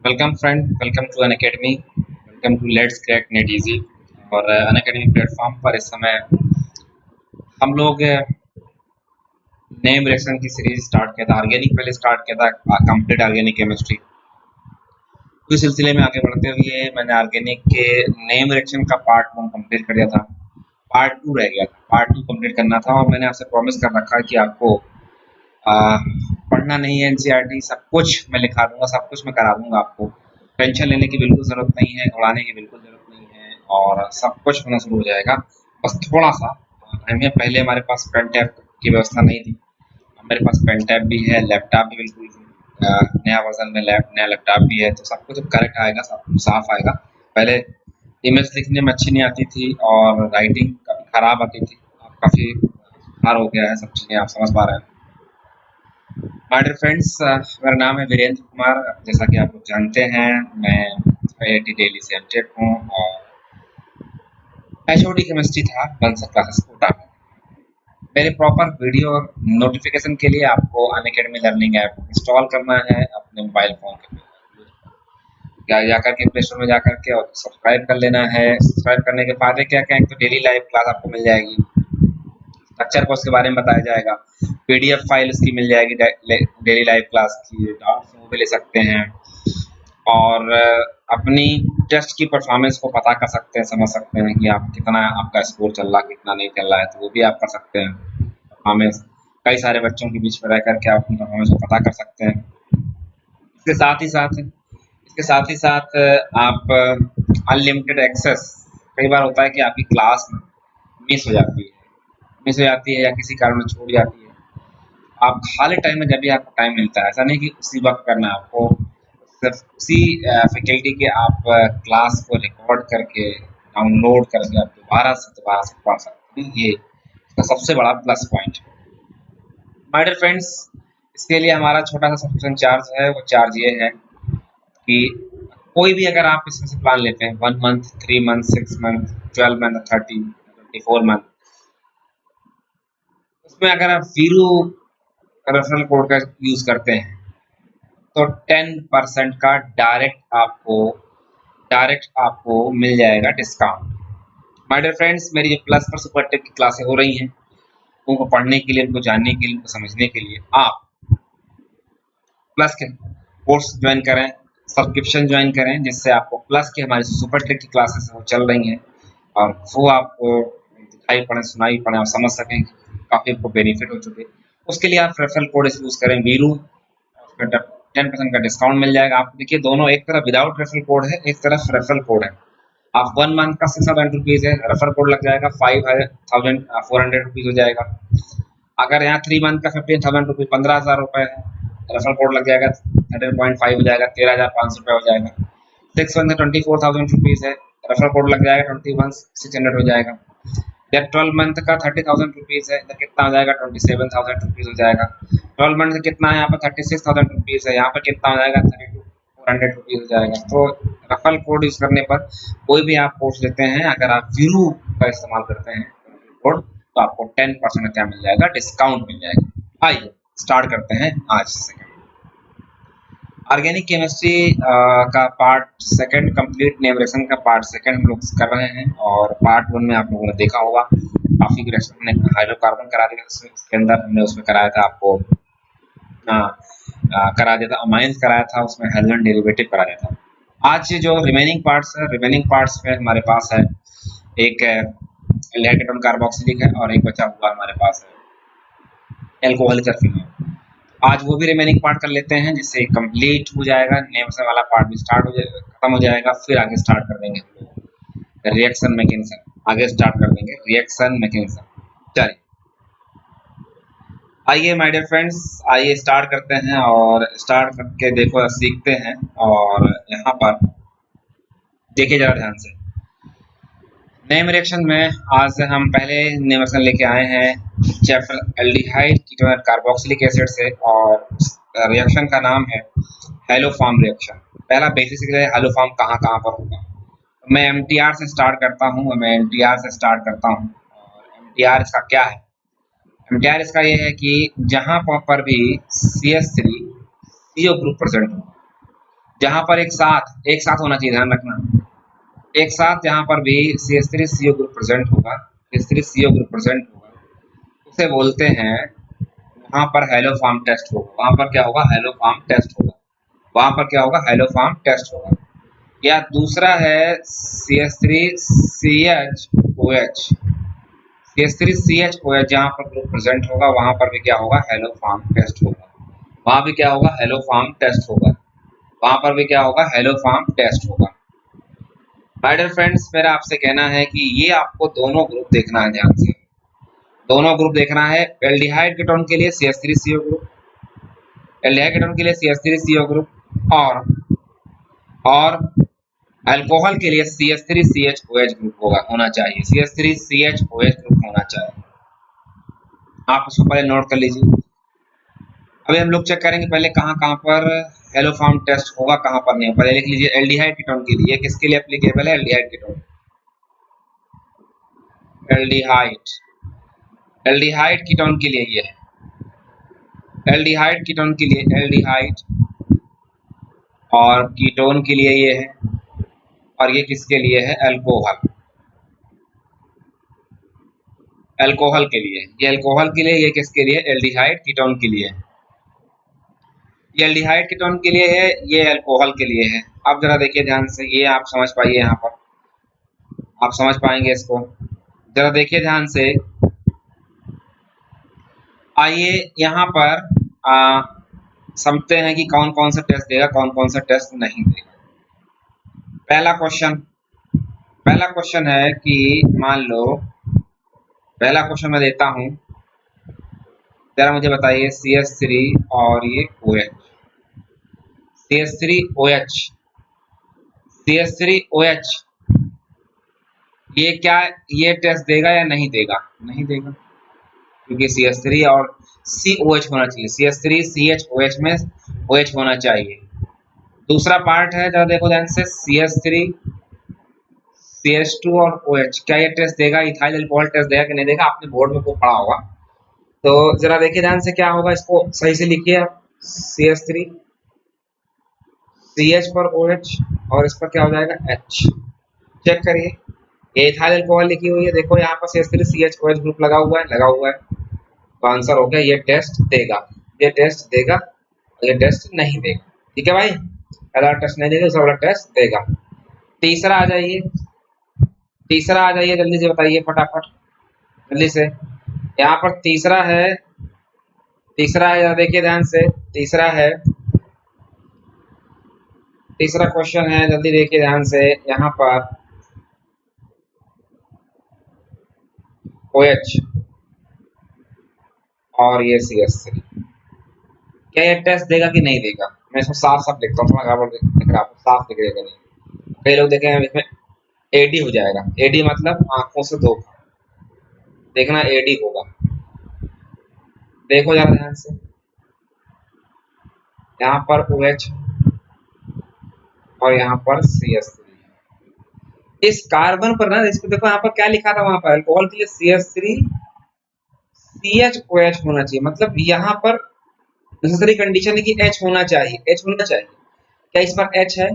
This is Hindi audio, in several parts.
Welcome friend, welcome to Unacademy, welcome to let's crack NET easy. और अनअकैडमी प्लेटफॉर्म पर इस समय हम लोग नेम रिएक्शन की सीरीज स्टार्ट किया था। ऑर्गेनिक पहले स्टार्ट किया था, कंप्लीट ऑर्गेनिक केमिस्ट्री। तो इस सिलसिले में आगे बढ़ते हुए मैंने ऑर्गेनिक के नेम रिएक्शन का पार्ट 1 कंप्लीट कर दिया था। पार्ट 2 रह गया था, पार्ट 2 कंप्लीट करना था और मैंने आपसे प्रॉमिस कर रखा है कि आपको पढ़ना नहीं है। एनसीईआरटी सब कुछ मैं लिखा दूंगा, सब कुछ मैं करा दूंगा। आपको टेंशन लेने की बिल्कुल ज़रूरत नहीं है, घबराने की बिल्कुल ज़रूरत नहीं है और सब कुछ होना शुरू हो जाएगा। बस थोड़ा सा टाइम है। पहले हमारे पास पेन टैब की व्यवस्था नहीं थी, अब मेरे पास पेन टैब भी है, लैपटॉप भी बिल्कुल नया वर्जन में नया लैपटॉप भी है, तो सब कुछ करेक्ट आएगा, सब कुछ साफ आएगा। पहले इमेज लिखने में अच्छी नहीं आती थी और राइटिंग काफ़ी ख़राब आती थी, अब काफ़ी सुधार हो गया है, सब चीज़ें आप समझ पा रहे हैं। माय डियर फ्रेंड्स, मेरा नाम है वीरेंद्र कुमार। जैसा कि आप लोग जानते हैं, मैं IIT दिल्ली से एमटेक हूँ और HOD केमिस्ट्री था 1 क्लासेस कोटा में। मेरे प्रॉपर वीडियो और नोटिफिकेशन के लिए आपको अनअकैडमी लर्निंग ऐप इंस्टॉल करना है अपने मोबाइल फ़ोन के या जाकर के प्ले स्टोर में जाकर के और सब्सक्राइब कर लेना है। सब्सक्राइब करने के फ़ायदे क्या-क्या हैं, तो डेली लाइव क्लास आपको मिल जाएगी। स्ट्रक्चर को उसके बारे में बताया जाएगा, पीडीएफ फाइल उसकी मिल जाएगी डेली लाइव क्लास की, डाउट्स वो भी ले सकते हैं और अपनी टेस्ट की परफॉर्मेंस को पता कर सकते हैं, समझ सकते हैं कि आप कितना आपका स्कोर चल रहा है, कितना नहीं चल रहा है, तो वो भी आप कर सकते हैं। परफॉर्मेंस कई सारे बच्चों के बीच में रह करके आप अपनी परफॉर्मेंस को पता कर सकते हैं। इसके साथ ही साथ आप अनलिमिटेड एक्सेस, कई बार होता है कि आपकी क्लास मिस हो जाती है या किसी कारण छूट जाती है। आप खाली टाइम में जब भी आपको टाइम मिलता है, ऐसा नहीं कि उसी वक्त करना है आपको, सिर्फ उसी फैकल्टी के आप क्लास को रिकॉर्ड करके डाउनलोड करके आप दोबारा से पढ़ सकते हैं। ये इसका सबसे बड़ा प्लस पॉइंट है। माय डियर फ्रेंड्स, इसके लिए हमारा छोटा सा सब्सक्रिप्शन चार्ज है। वो चार्ज ये है कि कोई भी अगर आप इसमें से प्लान लेते हैं 1 month, 3 month, 6 month, 12 month, 30, 24 month, उसमें अगर आप वीरू रेफरल कोड का यूज़ करते हैं तो 10% का डायरेक्ट आपको मिल जाएगा डिस्काउंट। माय डियर फ्रेंड्स, मेरी जो प्लस पर सुपर टेक की क्लासें हो रही हैं, उनको पढ़ने के लिए, उनको जानने के लिए, उनको समझने के लिए आप प्लस के कोर्स ज्वाइन करें, सब्सक्रिप्शन ज्वाइन करें, जिससे आपको प्लस की हमारी सुपर टेक की क्लासेस वो चल रही हैं और वो आपको दिखाई पड़े, सुनाई पड़े और समझ सकें, काफ़ी आपको बेनिफिट हो चुके। उसके लिए आप रेफरल कोड यूज़ करें वीरू, 10% का डिस्काउंट मिल जाएगा आपको। देखिए, दोनों एक तरफ विदाउट रेफरल कोड है, एक तरफ रेफरल कोड है। आप 1 मंथ का 6,000 रुपीज़ है, रेफरल कोड लग जाएगा 5,400 रुपीज़ हो जाएगा। अगर यहाँ 3 मंथ का 15,000 रुपीज़, 15,000 रुपये है, रेफरल कोड लग जाएगा 13.5 हो जाएगा, 13,500 रुपये हो जाएगा। 6 मंथ 24,000 रुपीज़ है, रेफरल कोड लग जाएगा 21,600 हो जाएगा। जब 12 मंथ का 30,000 रुपीज़ है, तो कितना हो जाएगा 27,000 रुपीज़ हो जाएगा। 12 मंथ से कितना है, यहाँ पर 36,000 रुपीज़ है, यहाँ पर कितना हो जाएगा 32,400 रुपीज़ हो जाएगा। तो रेफरल कोड यूज़ करने पर कोई भी आप कोर्स लेते हैं, अगर आप वीरू का इस्तेमाल करते हैं कोड, तो आपको 10% का क्या मिल जाएगा, डिस्काउंट मिल जाएगा। आइए स्टार्ट करते हैं आज से। ऑर्गेनिक केमिस्ट्री का पार्ट 2 कंप्लीट नेम का पार्ट 2 हम लोग कर रहे हैं और पार्ट 1 में आप लोगों ने देखा होगा काफ़ी रिएक्शन हमने हाइड्रोकार्बन करा दिया, उसके अंदर हमने उसमें कराया था आपको करा दिया था अमाइंस कराया था, उसमें हेलोजन डेरिवेटिव करा दिया था। आज जो रिमेनिंग पार्ट्स में हमारे पास है एक एल्डिहाइड कार्बोक्सिलिक है और एक बचा हुआ हमारे पास है एल्कोहलिक फिनोल। आज वो भी रिमेनिंग पार्ट कर लेते हैं, जिससे कंप्लीट हो जाएगा, नेम से वाला पार्ट भी स्टार्ट हो जाएगा, खत्म हो जाएगा। फिर आगे स्टार्ट कर देंगे हम लोग रिएक्शन मैकेनिज्म, आगे स्टार्ट कर देंगे रिएक्शन मैकेनिज्म। चलिए आइए माय डियर फ्रेंड्स, आइए स्टार्ट करते हैं और स्टार्ट करके देखो सीखते हैं। और यहाँ पर देखिए जरा ध्यान से, नेम रिएक्शन में आज हम पहले नेम रिएक्शन लेके आए हैं chapter aldehyde ketone carboxylic acid से और रिएक्शन का नाम है हेलोफॉर्म रिएक्शन। पहला बेसिक है हेलोफॉर्म कहाँ कहाँ पर होगा। मैं एमटीआर से स्टार्ट करता हूँ और एमटीआर इसका क्या है। एमटीआर इसका ये है कि जहाँ पर भी CH3 CO ग्रुप प्रेजेंट हो, जहां पर एक साथ होना चाहिए, ध्यान रखना, एक साथ जहां पर भी CH3CO ग्रुप प्रेजेंट होगा, CH3CO ग्रुप प्रेजेंट होगा, उसे बोलते हैं, वहां पर हेलोफॉर्म टेस्ट होगा, वहां पर क्या होगा, हेलोफॉर्म टेस्ट होगा, वहां पर क्या होगा, हेलोफॉर्म टेस्ट होगा। या दूसरा है CH3CHOH, CH3CHOH जहां पर ग्रुप प्रेजेंट होगा, वहां पर भी क्या होगा, हेलोफॉर्म टेस्ट होगा, वहां भी क्या होगा, हेलोफॉर्म टेस्ट होगा, वहां पर भी क्या होगा, हेलोफॉर्म टेस्ट होगा। माय डियर फ्रेंड्स, मेरा आपसे कहना है कि ये आपको दोनों ग्रुप देखना है, ध्यान से दोनों ग्रुप देखना है। एल्डिहाइड कीटोन के लिए CH3CO ग्रुप, एल्डिहाइड कीटोन के लिए CH3CO ग्रुप, और अल्कोहल के लिए CH3CHOH ग्रुप होना चाहिए, CH3CHOH ग्रुप होना चाहिए। आप उसको पहले नोट कर लीजिए। अभी हम लोग चेक करेंगे पहले कहाँ कहाँ पर हेलोफॉर्म टेस्ट होगा, कहाँ पर नहीं। पहले लिख लीजिए एल्डिहाइड कीटोन के लिए, किसके लिए एप्लीकेबल है, aldehyde ketone, aldehyde, aldehyde ketone के लिए ये है, एल्डिहाइड कीटोन के लिए एल्डिहाइड, और कीटोन के लिए ये है, और ये किसके लिए है, अल्कोहल, अल्कोहल के लिए, ये अल्कोहल के लिए, ये किसके लिए, एल्डिहाइड कीटोन के लिए, ये एल्डिहाइड कीटोन के लिए है, ये अल्कोहल के लिए है। अब जरा देखिए ध्यान से, ये आप समझ पाइए, यहाँ पर आप समझ पाएंगे इसको, जरा देखिए ध्यान से। आइए यहाँ पर समझते हैं कि कौन कौन सा टेस्ट देगा, कौन कौन सा टेस्ट नहीं देगा। पहला क्वेश्चन है कि मान लो, पहला क्वेश्चन मैं देता हूं, जरा मुझे बताइए CH3 और ये OH, CH3OH, CH3OH, ये क्या, ये टेस्ट देगा या नहीं देगा, नहीं देगा, क्योंकि CH3 और COH होना चाहिए, CH3CHOH में OH होना चाहिए। दूसरा पार्ट है, जरा देखो ध्यान से, CH3 CH2 और OH, क्या ये टेस्ट देगा, इथाइल अल्कोहल टेस्ट देगा कि नहीं देगा, आपने बोर्ड में को पढ़ा होगा। तो जरा देखिए ध्यान से क्या होगा, इसको सही से लिखिए आप, CH3 CH पर OH, और इस पर क्या हो जाएगा, H। चेक करिए, ये इथाइल अल्कोहल लिखी हुई है, देखो यहाँ पर CH3CHOH ग्रुप लगा हुआ है, लगा हुआ है, तो आंसर हो गया, ये टेस्ट देगा, ये टेस्ट देगा, ये टेस्ट नहीं देगा। ठीक है भाई, पहला टेस्ट नहीं देगा, दूसरा वाला टेस्ट देगा। तीसरा आ जाइए, तीसरा आ जाइए, जल्दी से बताइए फटाफट, जल्दी से। यहाँ पर तीसरा है, तीसरा है, देखिए ध्यान से, तीसरा है, तीसरा क्वेश्चन है, जल्दी देखिए ध्यान से। यहाँ पर OH और ये CH3, क्या ये टेस्ट देगा कि नहीं देगा, मैं इसको साफ साफ लिखता हूँ, थोड़ा गड़बड़ दिख रहा है, साफ दिख रहेगा नहीं, कई लोग देखेंगे इसमें AD हो जाएगा, AD मतलब आंखों से धोखा, देखना AD होगा। देखो जरा ध्यान से, यहाँ पर OH और यहाँ पर CH3, इस कार्बन पर ना, इसको देखो यहाँ पर क्या लिखा था, वहां पर अल्कोहल के लिए CH3 CHOH होना चाहिए, मतलब यहाँ पर नेसेसरी कंडीशन है कि H होना चाहिए, H होना चाहिए, क्या इस पर H है,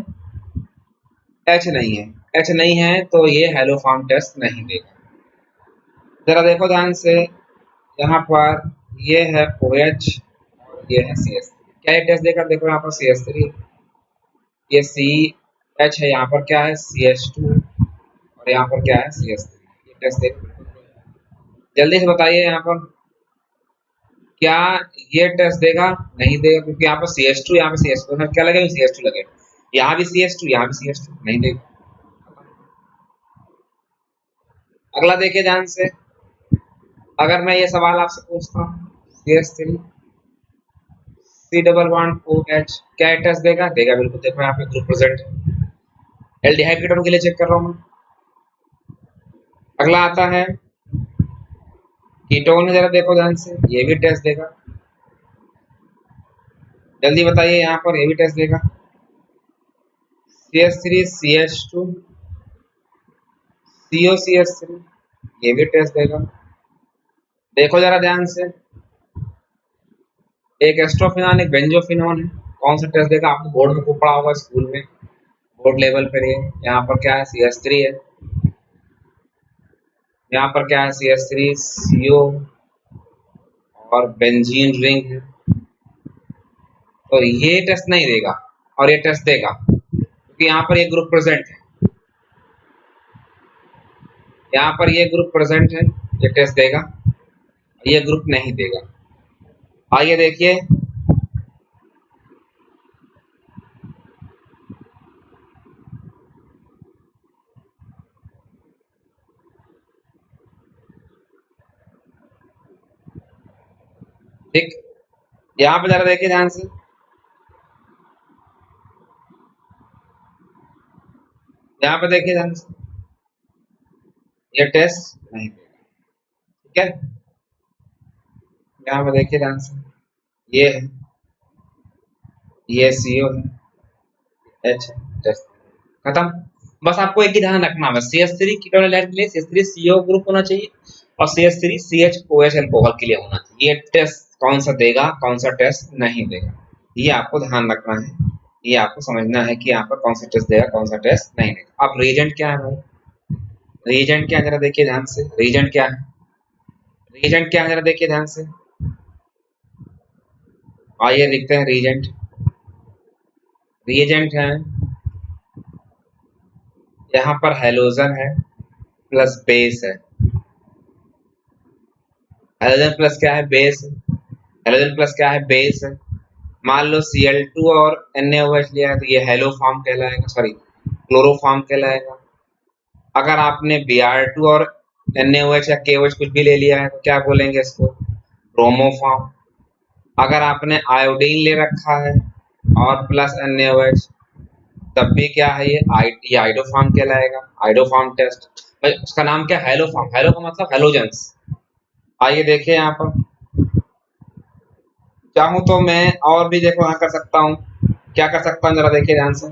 H नहीं है, H नहीं है, तो ये हेलोफॉर्म टेस्ट नहीं देगा। जरा देखो ध्यान से, यहाँ पर ये है OH और ये है CH3, क्या ये टेस्ट देगा, देखो यहाँ पर CH3, ये CH है, यहाँ पर क्या है CH2, और यहाँ पर क्या है CH3, ये टेस्ट देगा। जल्दी से बताइए यहाँ पर, क्या ये टेस्ट देगा, नहीं देगा, क्योंकि यहाँ पर CH2, यहाँ पे CH2, क्या लगेगा, CH2 लगेगा, यहाँ भी CH2, यहाँ भी CH2, नहीं देगा। अगला देखिए ध्यान से, अगर मैं ये सवाल आपसे पूछता हूँ, CH3 C double bond OH, क्या टेस्ट देगा, देगा बिल्कुल, देखो यहाँ पे ग्रुप प्रेजेंट है, एल्डिहाइड कीटोन के लिए चेक कर रहा हूँ मैं। अगला आता है कीटोन, जरा देखो ध्यान से, ये भी टेस्ट देगा, जल्दी बताइए, यहाँ पर ये भी टेस्ट देगा, CH3 CH2 COCH3, ये भी टेस्ट देगा। देखो जरा ध्यान से, एक एस्ट्रोफिनॉन, एक बेंजोफिनॉन है, कौन सा टेस्ट देगा? आपने बोर्ड में खूब पढ़ा होगा स्कूल में, बोर्ड लेवल पर। ये यहाँ पर क्या है? CH3 है, यहाँ पर क्या है? CH3 CO और बेंजीन रिंग है। तो ये टेस्ट नहीं देगा और ये टेस्ट देगा, क्योंकि यहाँ पर ये ग्रुप प्रेजेंट है, यहाँ पर ये ग्रुप प्रेजेंट है, ये टेस्ट देगा, ये ग्रुप नहीं देगा। आइए देखिए, ठीक, यहाँ पे जरा देखिए ध्यान से, यहाँ पे देखिए ध्यान से, ये टेस्ट नहीं देगा, ठीक है। यहाँ पे देखिए ध्यान से, ये है, ये CO है, H टेस्ट खत्म। बस आपको एक ही ध्यान रखना है, CH3 कीटोन के लिए CH3 CO ग्रुप होना चाहिए और CH3 CHOH अल्कोहल के लिए होना चाहिए। ये टेस्ट कौन सा देगा, कौन सा टेस्ट नहीं देगा, ये आपको ध्यान रखना है, ये आपको समझना है कि यहाँ पर कौन सा टेस्ट देगा, कौन सा टेस्ट नहीं देगा। अब रीजेंट क्या है भाई? रीजेंट क्या है जरा देखिए ध्यान से, रीजेंट क्या है? रीजेंट क्या है जरा देखिए ध्यान से, आइए देखते हैं रीजेंट। रीजेंट है, यहाँ पर हेलोजन है प्लस बेस है। हेलोजन प्लस क्या है? बेस। हेलोजन प्लस क्या है? बेस है। मान लो Cl2 और NaOH लिया है तो ये हेलो फॉर्म कहलाएगा, सॉरी क्लोरोफॉर्म कहलाएगा। अगर आपने Br2 और NaOH या KOH कुछ भी ले लिया है तो क्या बोलेंगे इसको? ब्रोमोफॉर्म। अगर आपने आयोडीन ले रखा है और प्लस NaOH, तब भी क्या है? ये आइडोफॉर्म कहलाएगा, आइडोफॉर्म टेस्ट। भाई उसका नाम क्या? हेलोफॉर्म। हेलो का मतलब हेलोजेंस। आइए देखिए यहाँ पर, चाहूं तो मैं और भी देखो यहाँ कर सकता हूँ, क्या कर सकता हूँ जरा देखिए ध्यान से,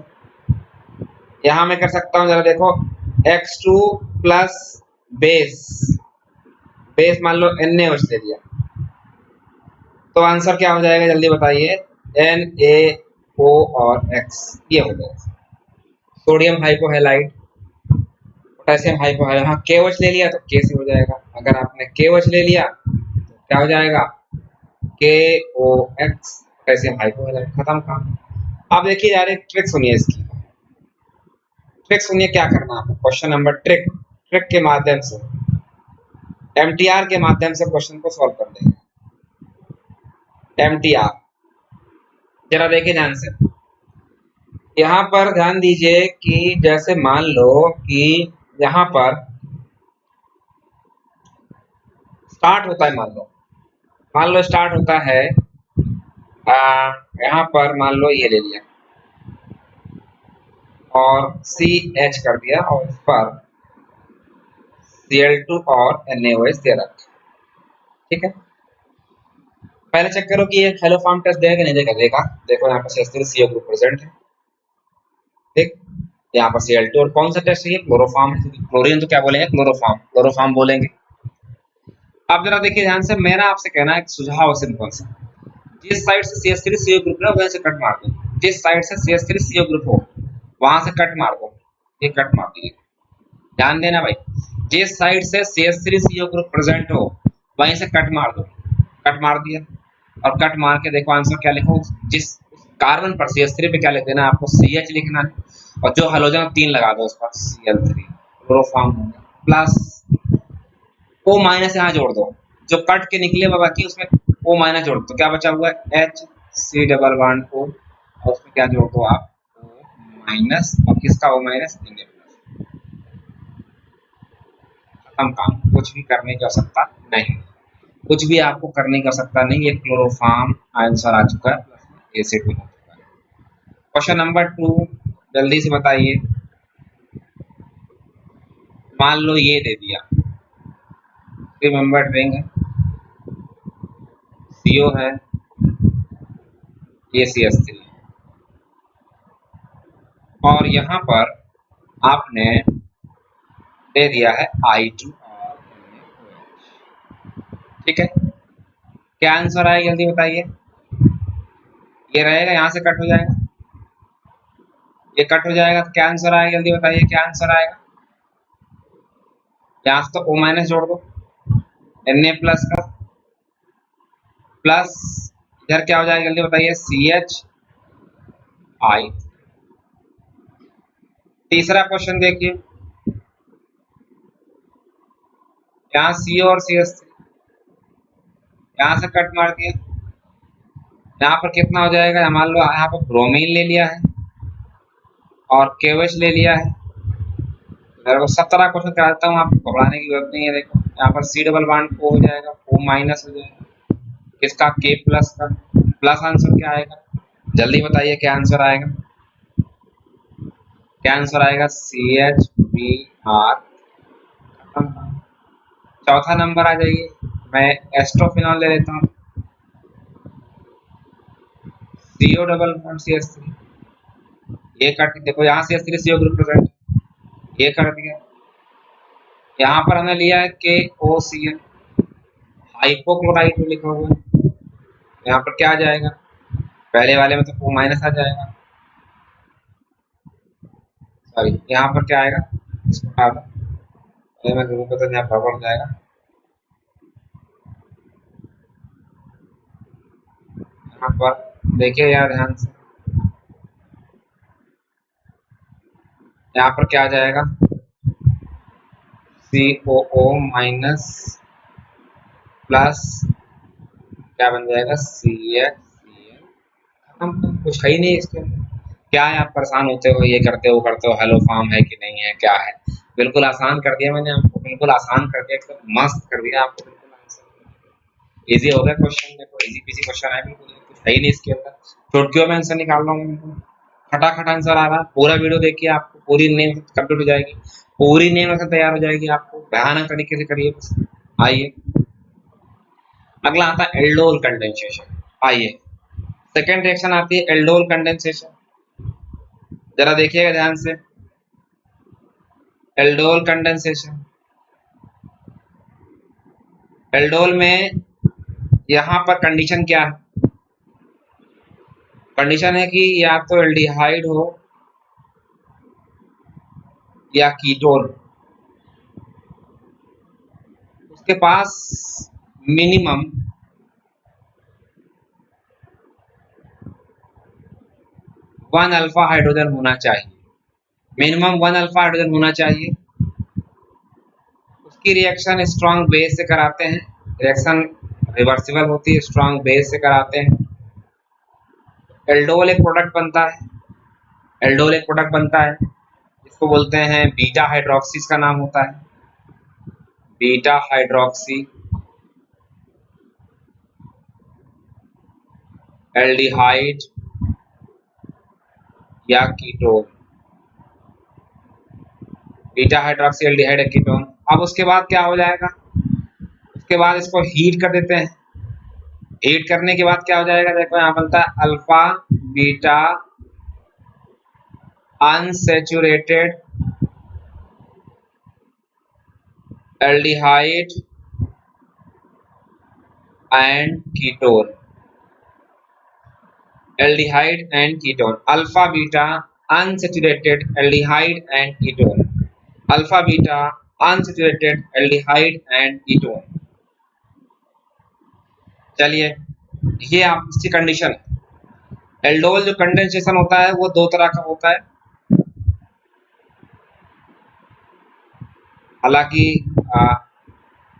यहाँ मैं कर सकता हूँ जरा देखो, X2 प्लस बेस, बेस मान लो NaOH ले लिया, तो आंसर क्या हो जाएगा जल्दी बताइए? NaO और X, ये हो जाएगा सोडियम हाइपोहैलाइड, पोटेशियम हाइपोहैलाइड। हाँ KOH ले लिया तो K से हो जाएगा, अगर आपने KOH ले लिया तो क्या हो जाएगा? KOX, पोटेशियम हाइपोहैलाइड, खत्म काम। अब देखिए यार एक ट्रिक सुनिए इसकी, ट्रिक सुनिए क्या करना है आपको। क्वेश्चन नंबर ट्रिक, ट्रिक के माध्यम से, MTR के माध्यम से क्वेश्चन को सॉल्व कर देंगे। MTR जरा देखिए ध्यान से, यहाँ पर ध्यान दीजिए कि जैसे मान लो कि यहाँ पर स्टार्ट होता है, मान लो स्टार्ट होता है, यहाँ पर मान लो ये ले लिया और CH कर दिया और इस पर Cl2 और NaOH दे रखा, ठीक है। पहले चेक करो कि ये हेलो फॉर्म टेस्ट देगा कि नहीं देगा। देगा, देखो यहाँ पर CH3 CO ग्रुप प्रेजेंट है, ठीक। यहाँ पर Cl2 और कौन सा टेस्ट है? ये क्लोरोफॉर्म, क्लोरीन तो क्या बोलेंगे? क्लोरोफॉर्म, क्लोरोफॉर्म बोलेंगे। अब जरा देखिए ध्यान से, मेरा आपसे कहना है एक सुझाव है सिंपल सा, जिस साइड से CH3 CO ग्रुप है वहीं से कट मार दो, जिस साइड से CH3 CO ग्रुप हो वहां से कट मार दो, ये कट मार दीजिए, ध्यान देना भाई, जिस साइड से CH3 CO ग्रुप प्रेजेंट हो वहीं से कट मार दो। कट मार दिया और कट मार के देखो आंसर क्या लिखो, जिस कार्बन पर CH3 पे क्या लिख देना आपको? CH लिखना है और जो हाइड्रोजन 3 लगा दो उस पर Cl3, chloroform plus O minus यहाँ जोड़ दो, जो कट के निकले वो बाकी उसमें O माइनस जोड़ दो, तो क्या बचा हुआ है? HC डबल बॉन्ड O, और उसमें क्या जोड़ दो आप? O माइनस, और किसका O माइनस? Na plus. खत्म काम, कुछ भी करने की आवश्यकता नहीं, कुछ भी आपको करने की आवश्यकता नहीं, ये क्लोरोफॉर्म आंसर आ चुका है, प्लस एसिड भी हो चुका है। क्वेश्चन नंबर 2 जल्दी से बताइए, मान लो ये दे दिया, 3 मेंबर रिंग है, CO है, ये CH3 और यहाँ पर आपने दे दिया है I2 और NaOH, ठीक है। क्या आंसर आया जल्दी बताइए? ये रहेगा, यहाँ से कट हो जाएगा, ये कट हो जाएगा, तो क्या आंसर आएगा जल्दी बताइए, क्या आंसर आएगा। यहाँ से तो ओ माइनस जोड़ दो, एन ए प्लस का, प्लस इधर क्या हो जाएगा जल्दी बताइए, सी एच आई। तीसरा क्वेश्चन देखिए, यहाँ सी और सी एस थ्री, यहाँ से कट मार दिया, यहाँ पर कितना हो जाएगा, मान लो यहाँ पर ब्रोमीन ले लिया है और केवच ले लिया है। मेरे को 17 क्वेश्चन कराता हूँ, आपको घबराने की जरूरत नहीं है। देखो यहाँ पर सी डबल बॉन्ड ओ हो जाएगा, ओ माइनस हो जाएगा, किसका, के प्लस का, प्लस आंसर क्या आएगा जल्दी बताइए, क्या आंसर आएगा, क्या आंसर आएगा, सी एच बी आर। चौथा नंबर आ जाइए, मैं एस्ट्रोफिनॉल ले लेता हूँ, C O double bond C S three, ये कट, देखो यहाँ C S three C O group present, ये कर दिया। यहाँ पर हमने लिया है के ओ सी एल, हाइपोक्लोराइड लिखा हुआ है, यहाँ पर क्या आ जाएगा, पहले वाले में तो ओ माइनस आ जाएगा, सॉरी यहाँ पर क्या आएगा, इसको हटा दो, पहले मैं ग्रुप तो यहाँ पर बढ़ जाएगा। यहाँ पर देखिए यार ध्यान से, यहाँ पर क्या आ जाएगा, सी ओ ओ माइनस प्लस क्या बन जाएगा, सी एच सी एल, खत्म, कुछ है ही नहीं इसके अंदर। क्या है, आप परेशान होते हो, ये करते हो करते हो, हेलो फॉर्म है कि नहीं है, क्या है, बिल्कुल आसान कर दिया मैंने आपको, बिल्कुल आसान कर दिया, एकदम मस्त कर दिया आपको, बिल्कुल आंसर इजी हो गया क्वेश्चन। देखो इजी पीजी क्वेश्चन है, बिल्कुल कुछ है ही नहीं इसके अंदर, चुटकियों में आंसर निकाल रहा हूँ, खटाखट आंसर आ रहा है। पूरा वीडियो देखिए, आपको पूरी नेम कंप्लीट हो जाएगी, पूरी नेम तैयार हो जाएगी, आपको भयानक तरीके से करिए बस। आइए अगला आता है एल्डोल कंडेंसेशन। आइए सेकेंड रिएक्शन आती है एल्डोल कंडेंसेशन, जरा देखिएगा ध्यान से, एल्डोल कंडेंसेशन, एल्डोल में यहाँ पर कंडीशन क्या है, कंडीशन है कि या तो एल्डिहाइड हो या कीटोन, उसके पास मिनिमम 1 अल्फा हाइड्रोजन होना चाहिए, मिनिमम 1 अल्फा हाइड्रोजन होना चाहिए। उसकी रिएक्शन स्ट्रॉन्ग बेस से कराते हैं, रिएक्शन रिवर्सिबल होती है, स्ट्रॉन्ग बेस से कराते हैं। एल्डोल एक प्रोडक्ट बनता है, एल्डोल एक प्रोडक्ट बनता है, इसको बोलते हैं बीटा हाइड्रोक्सी, इसका नाम होता है बीटा हाइड्रोक्सी एल्डिहाइड या कीटोन, बीटा हाइड्रोक्सी एल्डिहाइड या कीटोन। अब उसके बाद क्या हो जाएगा, उसके बाद इसको हीट कर देते हैं, हीट करने के बाद क्या हो जाएगा, देखो यहाँ बनता है alpha beta unsaturated aldehyde and ketone, aldehyde and ketone, alpha beta unsaturated aldehyde and ketone, alpha beta unsaturated aldehyde and ketone. चलिए ये आप इसकी कंडीशन, एल्डोल जो कंडेंसेशन होता है वो दो तरह का होता है, हालांकि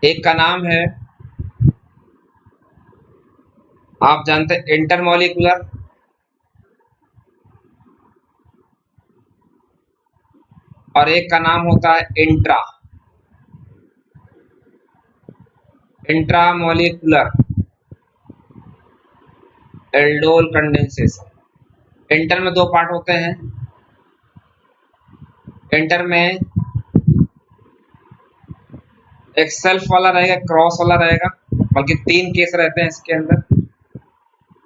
एक का नाम है, आप जानते हैं इंटरमॉलिक्यूलर, और एक का नाम होता है intra, intramolecular aldol condensation. Inter में दो पार्ट होते हैं, इंटर में एक सेल्फ वाला रहेगा, क्रॉस वाला रहेगा, बल्कि 3 केस रहते हैं इसके अंदर,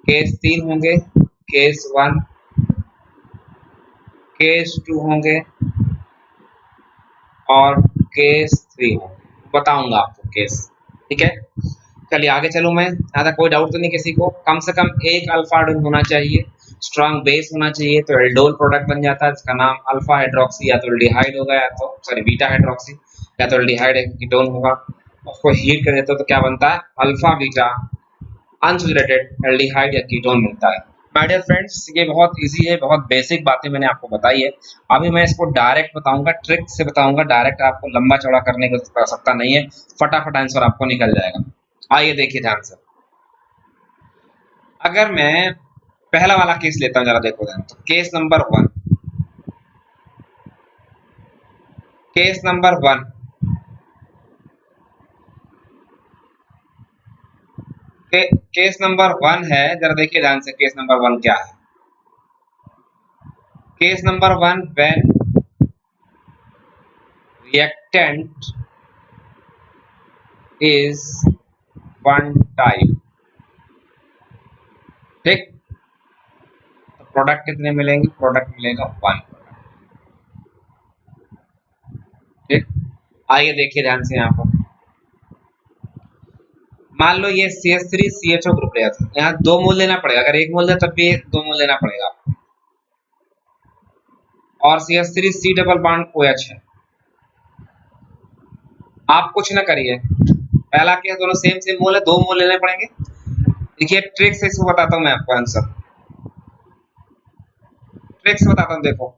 केस 3 होंगे, केस 1, केस 2 होंगे और केस 3 होंगे, बताऊंगा आपको केस, ठीक है। चलिए आगे चलूँ मैं, ज़्यादा कोई डाउट तो नहीं किसी को। कम से कम एक अल्फा हाइड्रोजन होना चाहिए, स्ट्रॉन्ग बेस होना चाहिए, तो एल्डोल प्रोडक्ट बन जाता है जिसका नाम अल्फा हाइड्रोक्सी या तो एल्डिहाइड होगा या तो सॉरी बीटा हाइड्रोक्सी या तो एल्डिहाइड कीटोन होगा। उसको हीट कर देते हो तो क्या बनता है, अल्फा बीटा अनसैचुरेटेड एल्डिहाइड या कीटोन मिलता है। माय डियर फ्रेंड्स, ये बहुत इजी है, बहुत बेसिक बातें मैंने आपको बताई है। अभी मैं इसको डायरेक्ट बताऊंगा, ट्रिक से बताऊंगा, डायरेक्ट आपको लंबा चौड़ा करने की आवश्यकता नहीं है, फटाफट आंसर आपको निकल जाएगा। आइए देखिए ध्यान से। अगर मैं पहला वाला केस लेता हूं, जरा देखो ध्यान, तो case number 1, case number 1, case number 1 है, जरा देखिए ध्यान से केस नंबर 1 क्या है। Case number 1, when reactant is one type, ठीक, तो प्रोडक्ट कितने मिलेंगे, प्रोडक्ट मिलेगा 1, ठीक। आइए देखिए ध्यान से, यहाँ पर मान लो ये CH3 CHO ग्रुप लिया था, यहाँ 2 मोल लेना पड़ेगा, अगर 1 मोल दे तब भी 2 मोल लेना पड़ेगा, और CH3 C double bond OH है। आप कुछ ना करिए, पहला केस दोनों सेम सेम मोल है, 2 मोल लेने पड़ेंगे। देखिए ट्रिक से इसको बताता हूँ मैं आपको आंसर, ट्रिक से बताता हूँ, देखो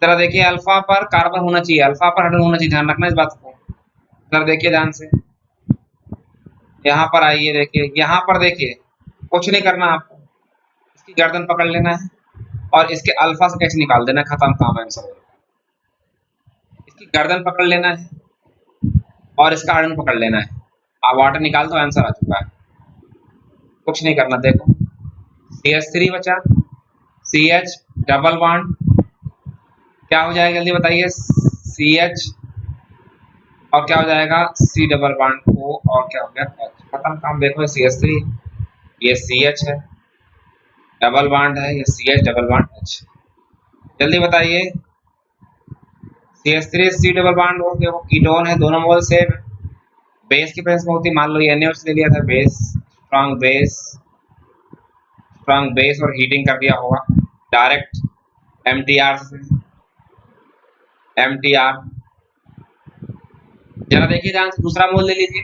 जरा देखिए, अल्फा पर कार्बन होना चाहिए, अल्फा पर हाइड्रोजन होना चाहिए, ध्यान रखना इस बात को। जरा देखिए ध्यान से, यहाँ पर आइए, देखिए यहाँ पर देखिए, कुछ नहीं करना आपको, इसकी गर्दन पकड़ लेना है और इसके अल्फा से कैसे निकाल देना, खत्म काम, आंसर। इसकी गर्दन पकड़ लेना है और इसका हाइड्रोजन पकड़ लेना है, आप वाटर निकाल दो, आंसर आ चुका है। कुछ नहीं करना, देखो CH3 बचा, CH डबल बॉन्ड क्या हो जाएगा, जल्दी बताइए, CH और क्या हो जाएगा, C डबल बॉन्ड O और क्या हो गया H, खत्म काम। देखो CH3, ये CH है, डबल बॉन्ड है, ये CH डबल बॉन्ड H, जल्दी बताइए, CH3 C डबल बॉन्ड हो गया, वो कीटोन है, दोनों मोल सेम है, बेस की प्रेजेंस में होती, मान लो ये NaOH ले लिया था, बेस, स्ट्रॉन्ग बेस और हीटिंग कर दिया होगा डायरेक्ट MTR से, MTR। जरा देखिए ध्यान से, दूसरा मोल ले लीजिए,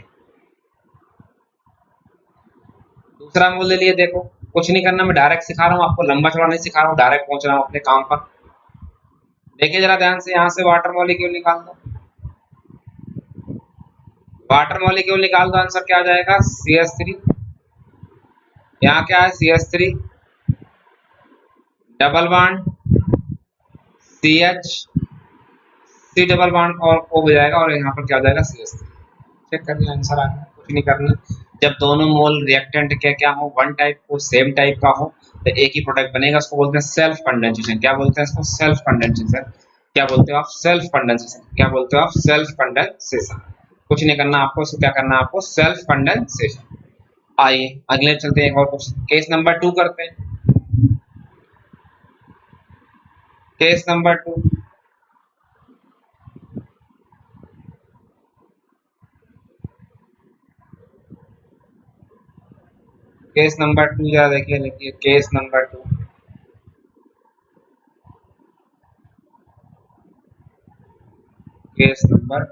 दूसरा मोल ले लिए, देखो कुछ नहीं करना, मैं डायरेक्ट सिखा रहा हूँ आपको, लंबा चौड़ा नहीं सिखा रहा हूँ, डायरेक्ट पहुंच रहा हूँ अपने काम पर। देखिए जरा ध्यान से, यहाँ से वाटर मॉलिक्यूल निकाल दो, वाटर मॉलिक्यूल निकाल दो, आंसर क्या आ जाएगा, CH3, यहाँ क्या है, CH3 double bond CH, C double bond और O हो जाएगा, और यहाँ पर क्या हो जाएगा, CH3। चेक करना, आंसर आ गया, कुछ नहीं करना। जब दोनों मोल रिएक्टेंट क्या क्या हो, वन टाइप को, सेम टाइप का हो, तो एक ही प्रोडक्ट बनेगा, उसको बोलते हैं सेल्फ कंडेंसेशन। क्या बोलते हैं इसको, सेल्फ कंडेंसेशन। क्या बोलते हो आप, सेल्फ कंडेंसेशन। क्या बोलते हो आप, सेल्फ कंडेंसेशन। कुछ नहीं करना आपको, इसको क्या करना है आपको, सेल्फ कंडेंसेशन। आइए अगले चलते हैं, और कुछ केस नंबर 2 करते हैं, केस नंबर 2, केस नंबर 2 जरा देखिए, लिखिए case number 2, case number,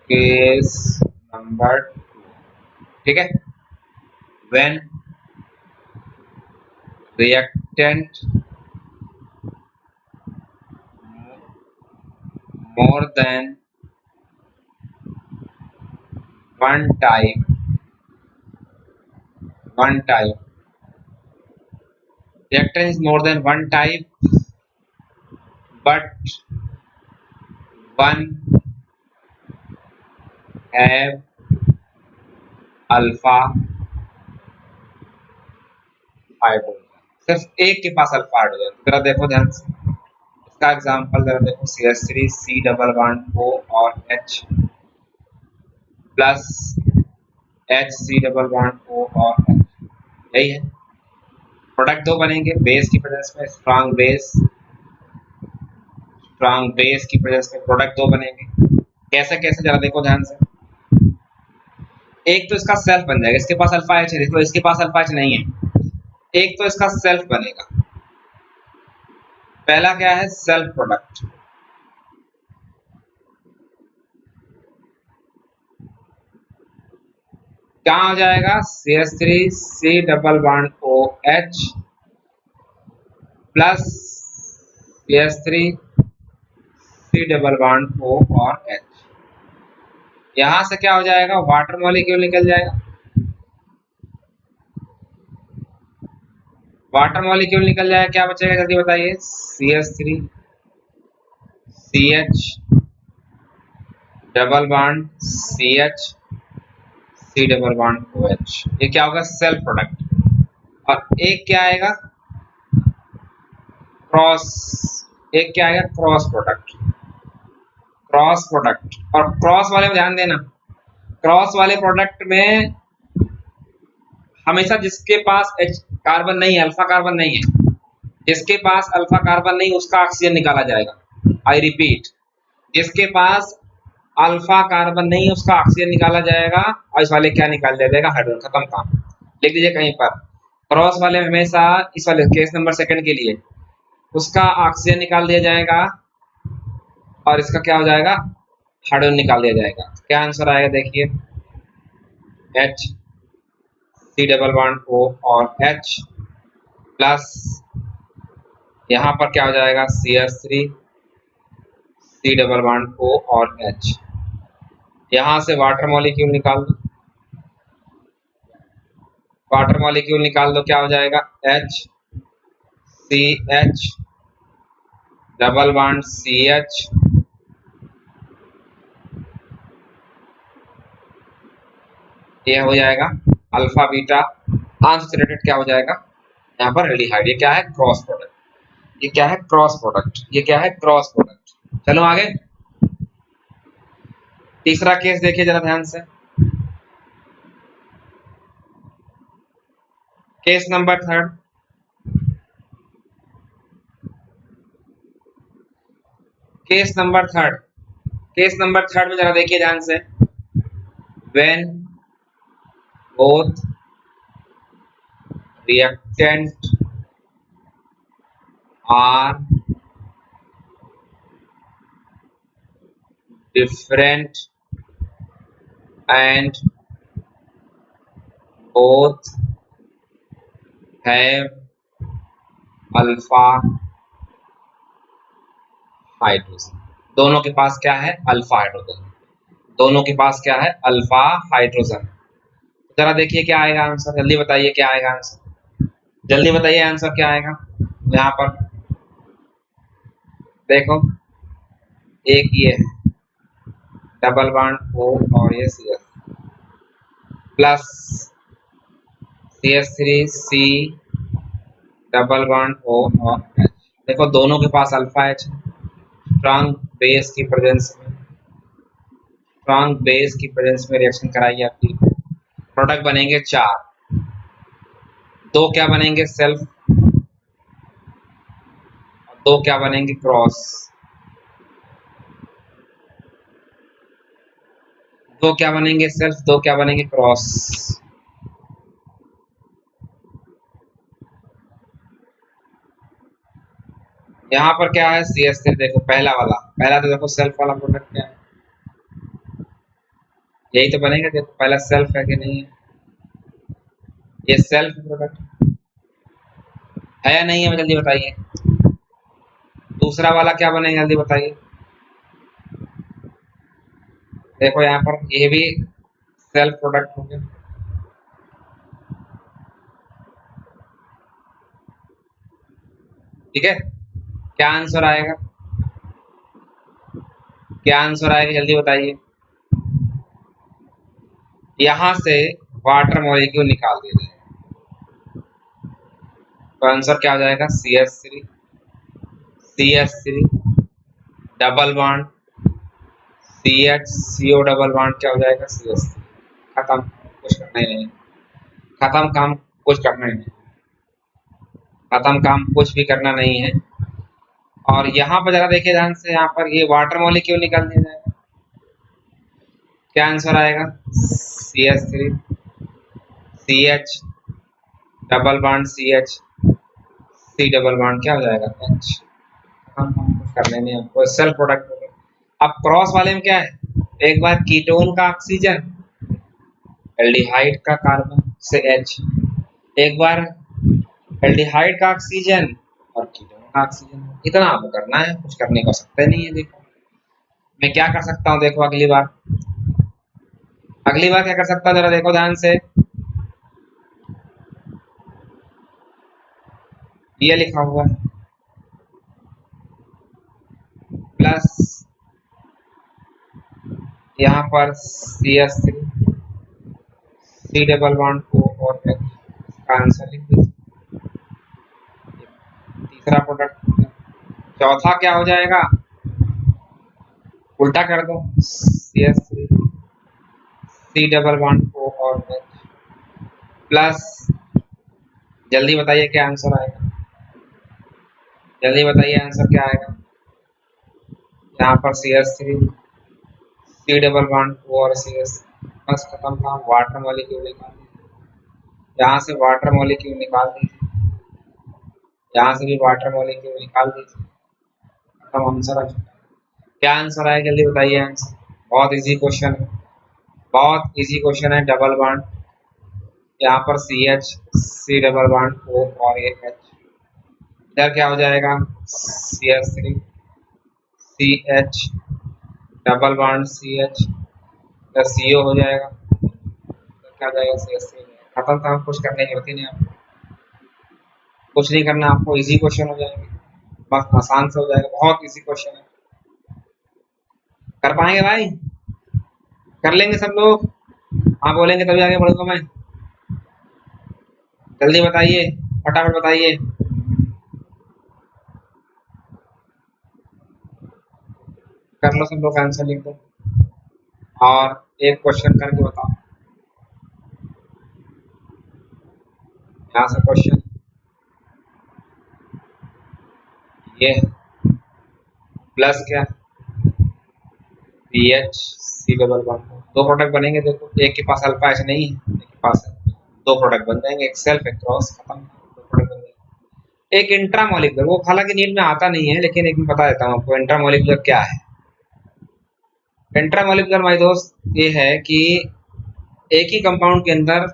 case number 2, ठीक है। When reactant more than one type, reactant is more than one type, but one have alpha hydrogen, सिर्फ एक के पास अल्फा हाइड्रोजन। जरा देखो ध्यान से, इसका एग्जांपल जरा देखो, CH3 C double bond O और H plus H C double bond O और H, यही है। प्रोडक्ट दो बनेंगे, बेस की प्रेजेंस में, स्ट्रॉन्ग बेस की प्रेजेंस में प्रोडक्ट दो बनेंगे, कैसे कैसे जरा देखो ध्यान से। एक तो इसका सेल्फ बन जाएगा, इसके पास अल्फा एच है, देखो इसके पास अल्फा एच नहीं है, एक तो इसका सेल्फ बनेगा। पहला क्या है, सेल्फ प्रोडक्ट। क्या हो जाएगा, CH3 C double bond OH plus CH3 C double bond O और H। यहां से क्या हो जाएगा, वाटर मॉलिक्यूल निकल जाएगा, वाटर मॉलिक्यूल निकल जाएगा। क्या बचेगा जल्दी बताइए, CH3 CH double bond CH C double bond OH। ये क्या होगा, सेल्फ प्रोडक्ट। और एक क्या आएगा, क्रॉस, एक क्या आएगा, क्रॉस प्रोडक्ट। क्रॉस प्रोडक्ट, और क्रॉस वाले में ध्यान देना, क्रॉस वाले प्रोडक्ट में हमेशा जिसके पास H कार्बन नहीं है, अल्फा कार्बन नहीं है, जिसके पास अल्फा कार्बन नहीं उसका ऑक्सीजन निकाला जाएगा। आई रिपीट, जिसके पास अल्फा कार्बन नहीं उसका ऑक्सीजन निकाला जाएगा, और इस वाले क्या निकाल दिया जाएगा, हाइड्रोजन। खत्म काम। लिख दीजिए कहीं पर, क्रॉस वाले में हमेशा, इस वाले केस नंबर सेकंड के लिए उसका ऑक्सीजन निकाल दिया जाएगा, और इसका क्या हो जाएगा, हाइड्रोजन निकाल दिया जाएगा। क्या आंसर आएगा देखिए, H C double bond O और H प्लस यहाँ पर क्या हो जाएगा, CH3 C double bond O और H। यहाँ से वाटर मॉलिक्यूल निकाल दो, वाटर मॉलिक्यूल निकाल दो, क्या हो जाएगा, HCH डबल बॉन्ड CH ये हो जाएगा अल्फा बीटा अनसैचुरेटेड, क्या हो जाएगा यहाँ पर एल्डिहाइड। ये क्या है, क्रॉस प्रोडक्ट। ये क्या है, क्रॉस प्रोडक्ट। ये क्या है, क्रॉस प्रोडक्ट। चलो आगे, तीसरा केस देखिए जरा ध्यान से। Case number third, case number third, case number third में जरा देखिए ध्यान से। When both reactant are different and both have alpha hydrogen. दोनों के पास क्या है, अल्फा हाइड्रोजन। दोनों के पास क्या है, अल्फा हाइड्रोजन। जरा देखिए क्या आएगा आंसर, जल्दी बताइए क्या आएगा आंसर, जल्दी बताइए आंसर क्या आएगा। यहाँ पर देखो, एक ये डबल बॉन्ड O और ये CH plus CH3 C double bond O और H। देखो दोनों के पास अल्फा H, स्ट्रॉन्ग बेस की प्रेजेंस में, स्ट्रॉन्ग बेस की प्रेजेंस में रिएक्शन कराई जाती है। प्रोडक्ट बनेंगे चार, दो क्या बनेंगे, सेल्फ, दो क्या बनेंगे, क्रॉस। दो क्या बनेंगे सेल्फ, दो क्या बनेंगे क्रॉस। यहाँ पर क्या है, CH3, देखो पहला वाला, पहला तो देखो सेल्फ वाला प्रोडक्ट क्या है, यही तो बनेगा। देखो पहला सेल्फ है कि नहीं है, ये सेल्फ प्रोडक्ट है या नहीं है, जल्दी बताइए। दूसरा वाला क्या बनेगा, जल्दी बताइए। देखो यहाँ पर ये भी सेल्फ प्रोडक्ट हो गया। ठीक है, क्या आंसर आएगा, क्या आंसर आएगा, जल्दी बताइए। यहां से वाटर मॉलिक्यूल निकाल दिया जाएगा, तो आंसर क्या हो जाएगा, CH3 CH3 double bond CH CO double bond क्या हो जाएगा, CH3। खत्म, कुछ करना ही नहीं, खत्म काम, कुछ करना ही नहीं, खत्म काम, कुछ भी करना नहीं है। और यहाँ पर जरा देखिए ध्यान से, यहाँ पर ये वाटर मॉलिक्यूल निकाल दिया जाएगा, क्या आंसर आएगा? CH3 CH double bond CH C double bond क्या हो जाएगा? H। हम कुछ कर लेंगे, हमको सेल्फ प्रोडक्ट हो गया। अब क्रॉस वाले में क्या है? एक बार कीटोन का ऑक्सीजन एल्डिहाइड का कार्बन से H, एक बार एल्डिहाइड का ऑक्सीजन और कीटोन का ऑक्सीजन। इतना आपको करना है, कुछ करने को सकते नहीं है। देखो मैं क्या कर सकता हूँ, देखो अगली बार क्या कर सकता हूँ, जरा देखो ध्यान से। ये लिखा हुआ है प्लस यहाँ पर CH3 C double bond O और H का आंसर लिख दीजिए। तीसरा प्रोडक्ट, चौथा क्या हो जाएगा? उल्टा कर दो, CH3 C double bond O और H प्लस, जल्दी बताइए क्या आंसर आएगा, जल्दी बताइए आंसर क्या आएगा। यहाँ पर CH3 C double bond O और CH, बस खत्म था। वाटर मॉलिक्यूल निकाल दीजिए, यहाँ से वाटर मॉलिक्यूल निकाल दीजिए, यहाँ से भी वाटर मॉलिक्यूल निकाल दीजिए, खत्म आंसर आ चुका है। क्या आंसर आएगा जल्दी बताइए आंसर। बहुत इजी क्वेश्चन है, बहुत इजी क्वेश्चन है। डबल बॉन्ड यहाँ पर CH C double bond O और ये H, इधर क्या हो जाएगा? CH3 CH double bond CH plus CO हो जाएगा, तो क्या हो जाएगा? CH3। खत्म था, कुछ करने की होती नहीं, आपको कुछ नहीं करना, आपको इजी क्वेश्चन हो जाएंगे, बस आसान से हो जाएगा, बहुत इजी क्वेश्चन है। कर पाएंगे भाई? कर लेंगे सब लोग? हाँ बोलेंगे तभी आगे बढ़ूंगा मैं। जल्दी बताइए, फटाफट बताइए। कर लो सब लोग, आंसर लिख दो और एक क्वेश्चन करके बताओ। यहाँ से क्वेश्चन ये प्लस क्या CH C डबल बॉन्ड, दो प्रोडक्ट बनेंगे। देखो एक के पास अल्फा H नहीं है, एक के पास है, दो प्रोडक्ट बन जाएंगे, एक सेल्फ एक क्रॉस, खत्म, दो प्रोडक्ट बन जाएंगे। एक इंट्रामोलिकुलर, वो हालांकि नीट में आता नहीं है, लेकिन एक मैं बता देता हूँ आपको इंट्रामोलिकुलर क्या है। इंट्रामोलिकुलर भाई दोस्त ये है कि एक ही कंपाउंड के अंदर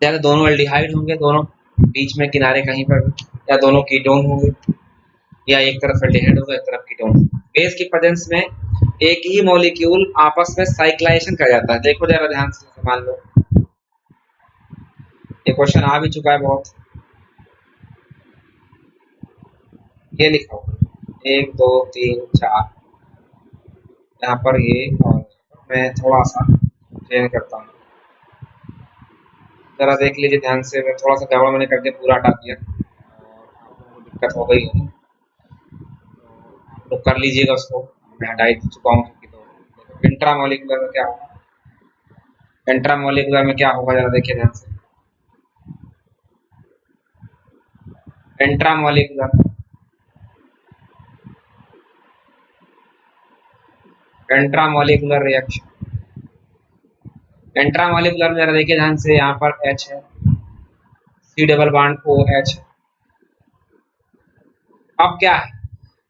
या दोनों एल्डिहाइड होंगे, दोनों बीच में किनारे कहीं पर, या दोनों कीटोन होंगे, या एक तरफ एल्डिहाइड होगा एक तरफ कीटोन। बेस की प्रेजेंस में एक ही मॉलिक्यूल आपस में साइक्लाइजेशन कर जाता है। देखो जरा ध्यान से, मान लो ये क्वेश्चन आ भी चुका है बहुत। ये लिखा हुआ 1 2 3 4, यहाँ पर ये, और मैं थोड़ा सा चेंज करता हूँ, जरा देख लीजिए ध्यान से। मैं थोड़ा सा गड़बड़ मैंने कर दिया, पूरा हटा दिया और आप लोगों को दिक्कत हो गई है, तो कर लीजिएगा उसको, मैं हटा ही चुका हूँ। तो इंट्रामोलिकुलर में क्या होगा, इंट्रामोलिकुलर में क्या होगा जरा देखिए ध्यान से। इंट्रामोलिकुलर, इंट्रामोलिकुलर रिएक्शन, इंट्रामोलिकुलर में जरा देखिए ध्यान से, यहाँ पर H है, C डबल बॉन्ड OH। अब क्या है,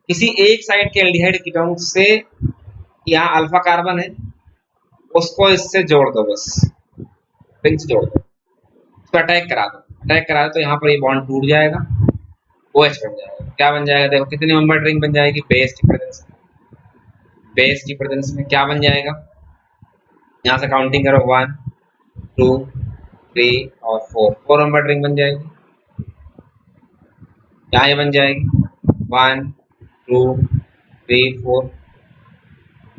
किसी एक साइड के एल्डिहाइड कीटोन से, यहाँ अल्फा कार्बन है, उसको इससे जोड़ दो, बस रिंग से जोड़ दो, उसको अटैक करा दो, अटैक करा दो तो यहाँ पर ये बॉन्ड टूट जाएगा, OH बन जाएगा। क्या बन जाएगा देखो, कितनी मेंबर्ड रिंग बन जाएगी? बेस की प्रेजेंस में, बेस की प्रेजेंस में क्या बन जाएगा? यहाँ से काउंटिंग करो, 1 2 3 और 4, 4 मेंबर्ड रिंग बन जाएगी। यहाँ ये बन जाएगी 1 2 3 4।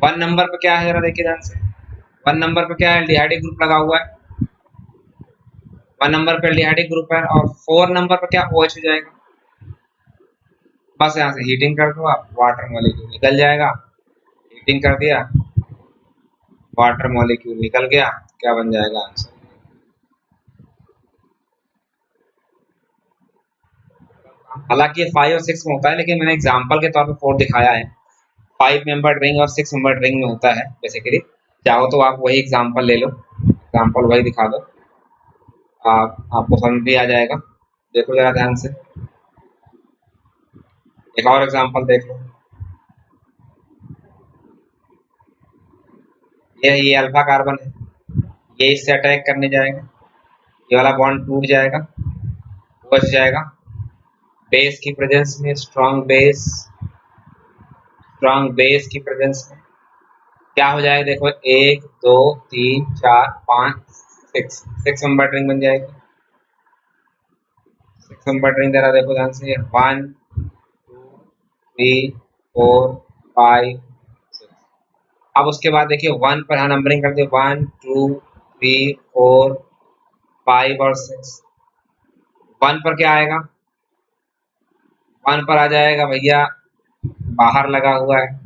1 नंबर पे क्या है जरा देखिए ध्यान से, 1 नंबर पे क्या है? एल्डिहाइडिक ग्रुप लगा हुआ है, 1 नंबर पे एल्डिहाइडिक ग्रुप है, और 4 नंबर पे क्या OH हो जाएगा। बस यहाँ से हीटिंग कर दो आप, वाटर मॉलिक्यूल निकल जाएगा, हीटिंग कर दिया, वाटर मॉलिक्यूल निकल गया, क्या बन जाएगा आंसर। हालांकि ये 5 और 6 में होता है, लेकिन मैंने एग्जांपल के तौर पे 4 दिखाया है। 5 मेंबर्ड रिंग और 6 मेंबर्ड रिंग में होता है बेसिकली। चाहो तो आप वही एग्जांपल ले लो, एग्जांपल वही दिखा दो, आपको समझ भी आ जाएगा। देखो जरा ध्यान से, एक और एग्जांपल देख लो। ये अल्फा कार्बन है, ये इससे अटैक करने जाएगा, ये वाला बॉन्ड टूट जाएगा, बच जाएगा। बेस की प्रेजेंस में, स्ट्रॉन्ग बेस की प्रेजेंस में क्या हो जाएगा, देखो 1 2 3 4 5 6 नंबर रिंग बन जाएगी। 6 नंबर रिंग जरा देखो ध्यान से, 1 2 3 4 5 6। अब उसके बाद देखिए 1 पर हाँ नंबरिंग कर दे, 1 2 3 4 5 और 6। 1 पर क्या आएगा, 1 पर आ जाएगा भैया, बाहर लगा हुआ है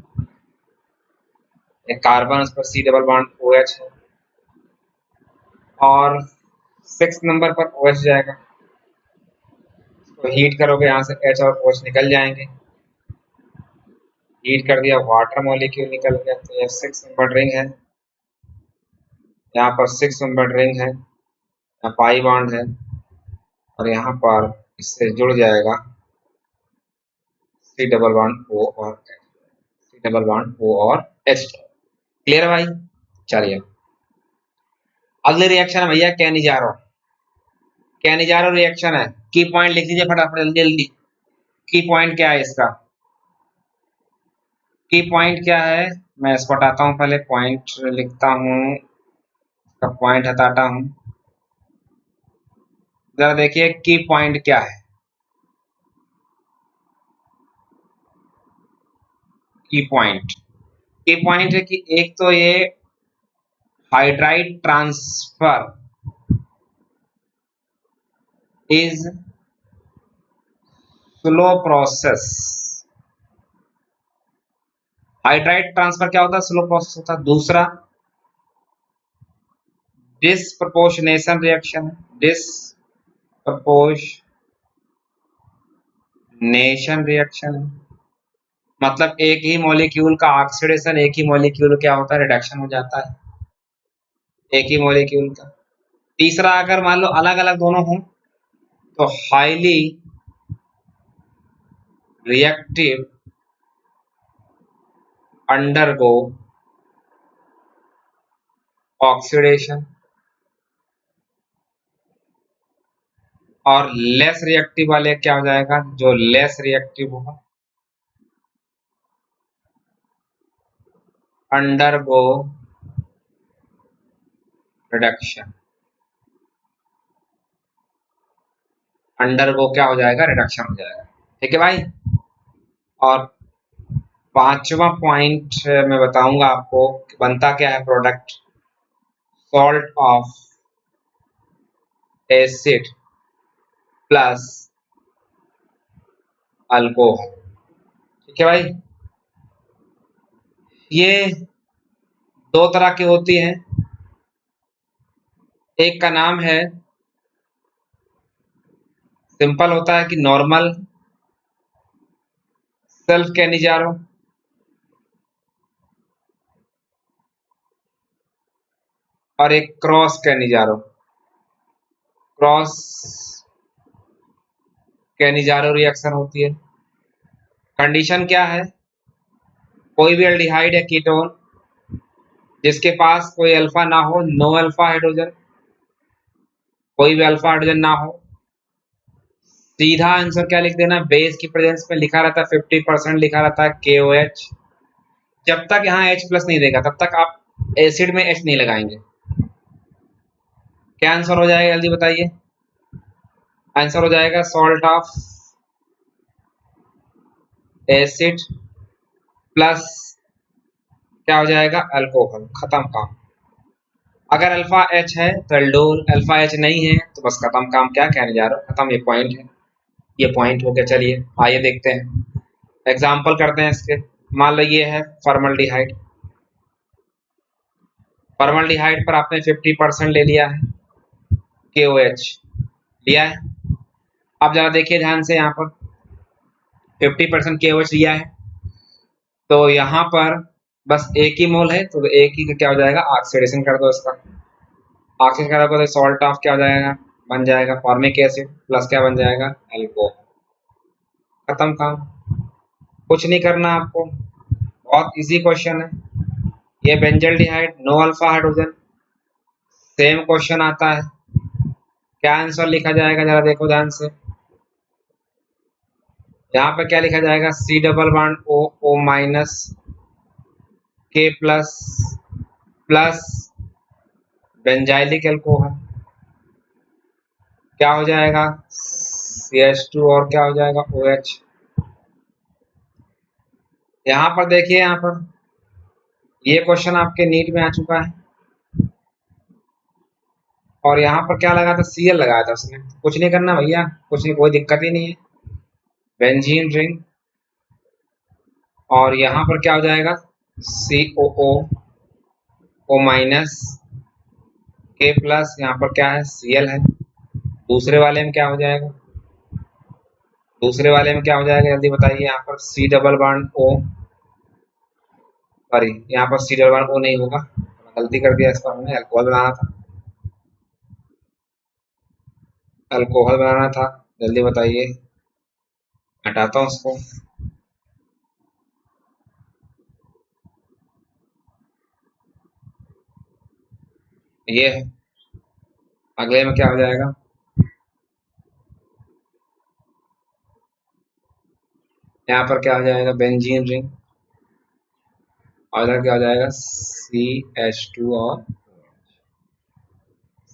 एक कार्बन, उस पर C डबल बॉन्ड OH है, और 6 नंबर पर OH जाएगा। तो हीट करोगे, यहाँ से H और OH निकल जाएंगे, हीट कर दिया, वाटर मॉलिक्यूल निकल गया। तो यह 6 नंबर रिंग है, यहाँ पर 6 नंबर रिंग है, यहाँ पाई बॉन्ड है, और यहाँ पर इससे जुड़ जाएगा C डबल बॉन्ड O और H, C double bond O और H। क्लियर है भाई? चलिए अगले रिएक्शन है भैया कैनिजारो। कैनिजारो रिएक्शन है, की पॉइंट लिख लीजिए फटाफट जल्दी जल्दी। की पॉइंट क्या है इसका, की पॉइंट क्या है, मैं इसको हटाता हूँ, पहले पॉइंट लिखता हूँ, इसका पॉइंट हटाता हूँ। जरा देखिए की पॉइंट क्या है। की पॉइंट है कि एक तो ये hydride transfer is slow process. Hydride transfer क्या होता है, स्लो प्रोसेस होता है। दूसरा डिसप्रपोर्शनेशन रिएक्शन, डिसप्रपोर्शनेशन रिएक्शन है, मतलब एक ही मॉलिक्यूल का ऑक्सीडेशन, एक ही मॉलिक्यूल क्या होता है, रिडक्शन हो जाता है एक ही मॉलिक्यूल का। तीसरा अगर मान लो अलग अलग दोनों हों तो हाईली रिएक्टिव अंडरगो ऑक्सीडेशन, और लेस रिएक्टिव वाले क्या हो जाएगा, जो लेस रिएक्टिव होगा अंडरगो रिडक्शन, अंडरगो क्या हो जाएगा, रिडक्शन हो जाएगा। ठीक है भाई। और पांचवा पॉइंट मैं बताऊंगा आपको बनता क्या है product, salt of acid plus alcohol. ठीक है भाई, ये दो तरह की होती हैं, एक का नाम है, सिंपल होता है कि नॉर्मल सेल्फ कैनिजारो, और एक cross Cannizzaro. Cross Cannizzaro reaction होती है। कंडीशन क्या है, कोई भी एल्डिहाइड या कीटोन जिसके पास कोई अल्फा ना हो, नो अल्फा हाइड्रोजन, कोई भी अल्फा हाइड्रोजन ना हो, सीधा आंसर क्या लिख देना, बेस की प्रेजेंस में लिखा रहता है 50% लिखा रहता है KOH। जब तक यहाँ H प्लस नहीं देगा तब तक आप एसिड में H नहीं लगाएंगे। क्या आंसर हो जाएगा जल्दी बताइए, आंसर हो जाएगा सॉल्ट ऑफ एसिड प्लस क्या हो जाएगा, अल्कोहल। खत्म काम। अगर अल्फा H है तो एल्डोल, अल्फा H नहीं है तो बस खत्म काम। क्या कहने जा रहा हूँ, खत्म। ये पॉइंट है, ये पॉइंट हो गया। चलिए आइए देखते हैं, एग्जाम्पल करते हैं इसके। मान लो ये है फॉर्मल्डिहाइड, फॉर्मल्डिहाइड पर आपने 50% ले लिया है KOH लिया है। अब जरा देखिए ध्यान से, यहाँ पर 50% KOH लिया है, तो यहाँ पर बस एक ही मोल है तो एक ही का क्या हो जाएगा, ऑक्सीडेशन कर दो इसका। ऑक्सीडेशन करा तो सॉल्ट ऑफ क्या हो जाएगा, बन जाएगा फॉर्मिक एसिड प्लस क्या बन जाएगा, एल्कोहल। खत्म काम, कुछ नहीं करना आपको, बहुत इजी क्वेश्चन है। ये benzaldehyde no alpha hydrogen, same question आता है। क्या आंसर लिखा जाएगा जरा देखो ध्यान से। यहाँ पे क्या लिखा जाएगा, C double bond O, O minus, K plus, plus benzylic alcohol, क्या हो जाएगा CH2 और क्या हो जाएगा OH। यहाँ पर देखिए, यहाँ पर ये क्वेश्चन आपके नीट में आ चुका है और यहाँ पर क्या लगा था, Cl लगाया था उसने। कुछ नहीं करना भैया, कुछ नहीं, कोई दिक्कत ही नहीं है। बेंजीन रिंग और यहाँ पर क्या हो जाएगा, COO, O minus, K plus, यहाँ पर क्या है Cl है। दूसरे वाले में क्या हो जाएगा, दूसरे वाले में क्या हो जाएगा जल्दी बताइए। यहाँ पर C double bond O, sorry यहाँ पर C डबल बॉन्ड O नहीं होगा, गलती कर दिया, इस पर हमने अल्कोहल बनाना था, अल्कोहल बनाना था। जल्दी बताइए, हटाता हूँ उसको। ये है, अगले में क्या हो जाएगा, यहाँ पर क्या हो जाएगा बेंजीन रिंग और इधर क्या हो जाएगा CH2 और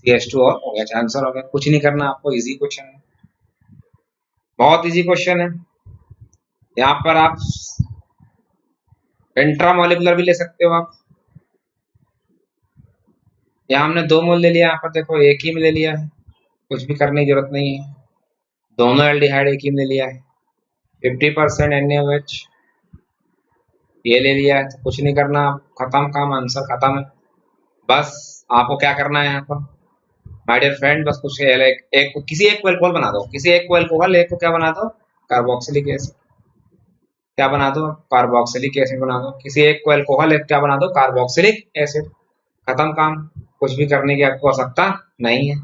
CH2 और OH। आंसर हो गया, कुछ नहीं करना आपको, इजी क्वेश्चन है, बहुत इजी क्वेश्चन है। यहाँ पर आप इंट्रामोलिकुलर भी ले सकते हो आप। यहाँ हमने 2 मोल ले लिया, यहाँ पर देखो एक ही में ले लिया है, कुछ भी करने की जरूरत नहीं है। दोनों एल्डिहाइड एक ही में ले लिया है, 50% NaOH ये ले लिया है, तो कुछ नहीं करना, खत्म काम, आंसर खत्म है। बस आपको क्या करना है यहाँ पर माय डियर फ्रेंड, बस कुछ किसी एक को अल्कोहल बना दो, किसी एक को अल्कोहल, एक को क्या बना दो, कार्बोक्सिलिक एसिड। क्या बना दो, कार्बोक्सिलिक एसिड बना दो। किसी एक को अल्कोहल, एक क्या बना दो, कार्बोक्सिलिक एसिड। खत्म काम, कुछ भी करने की आपको आवश्यकता नहीं है,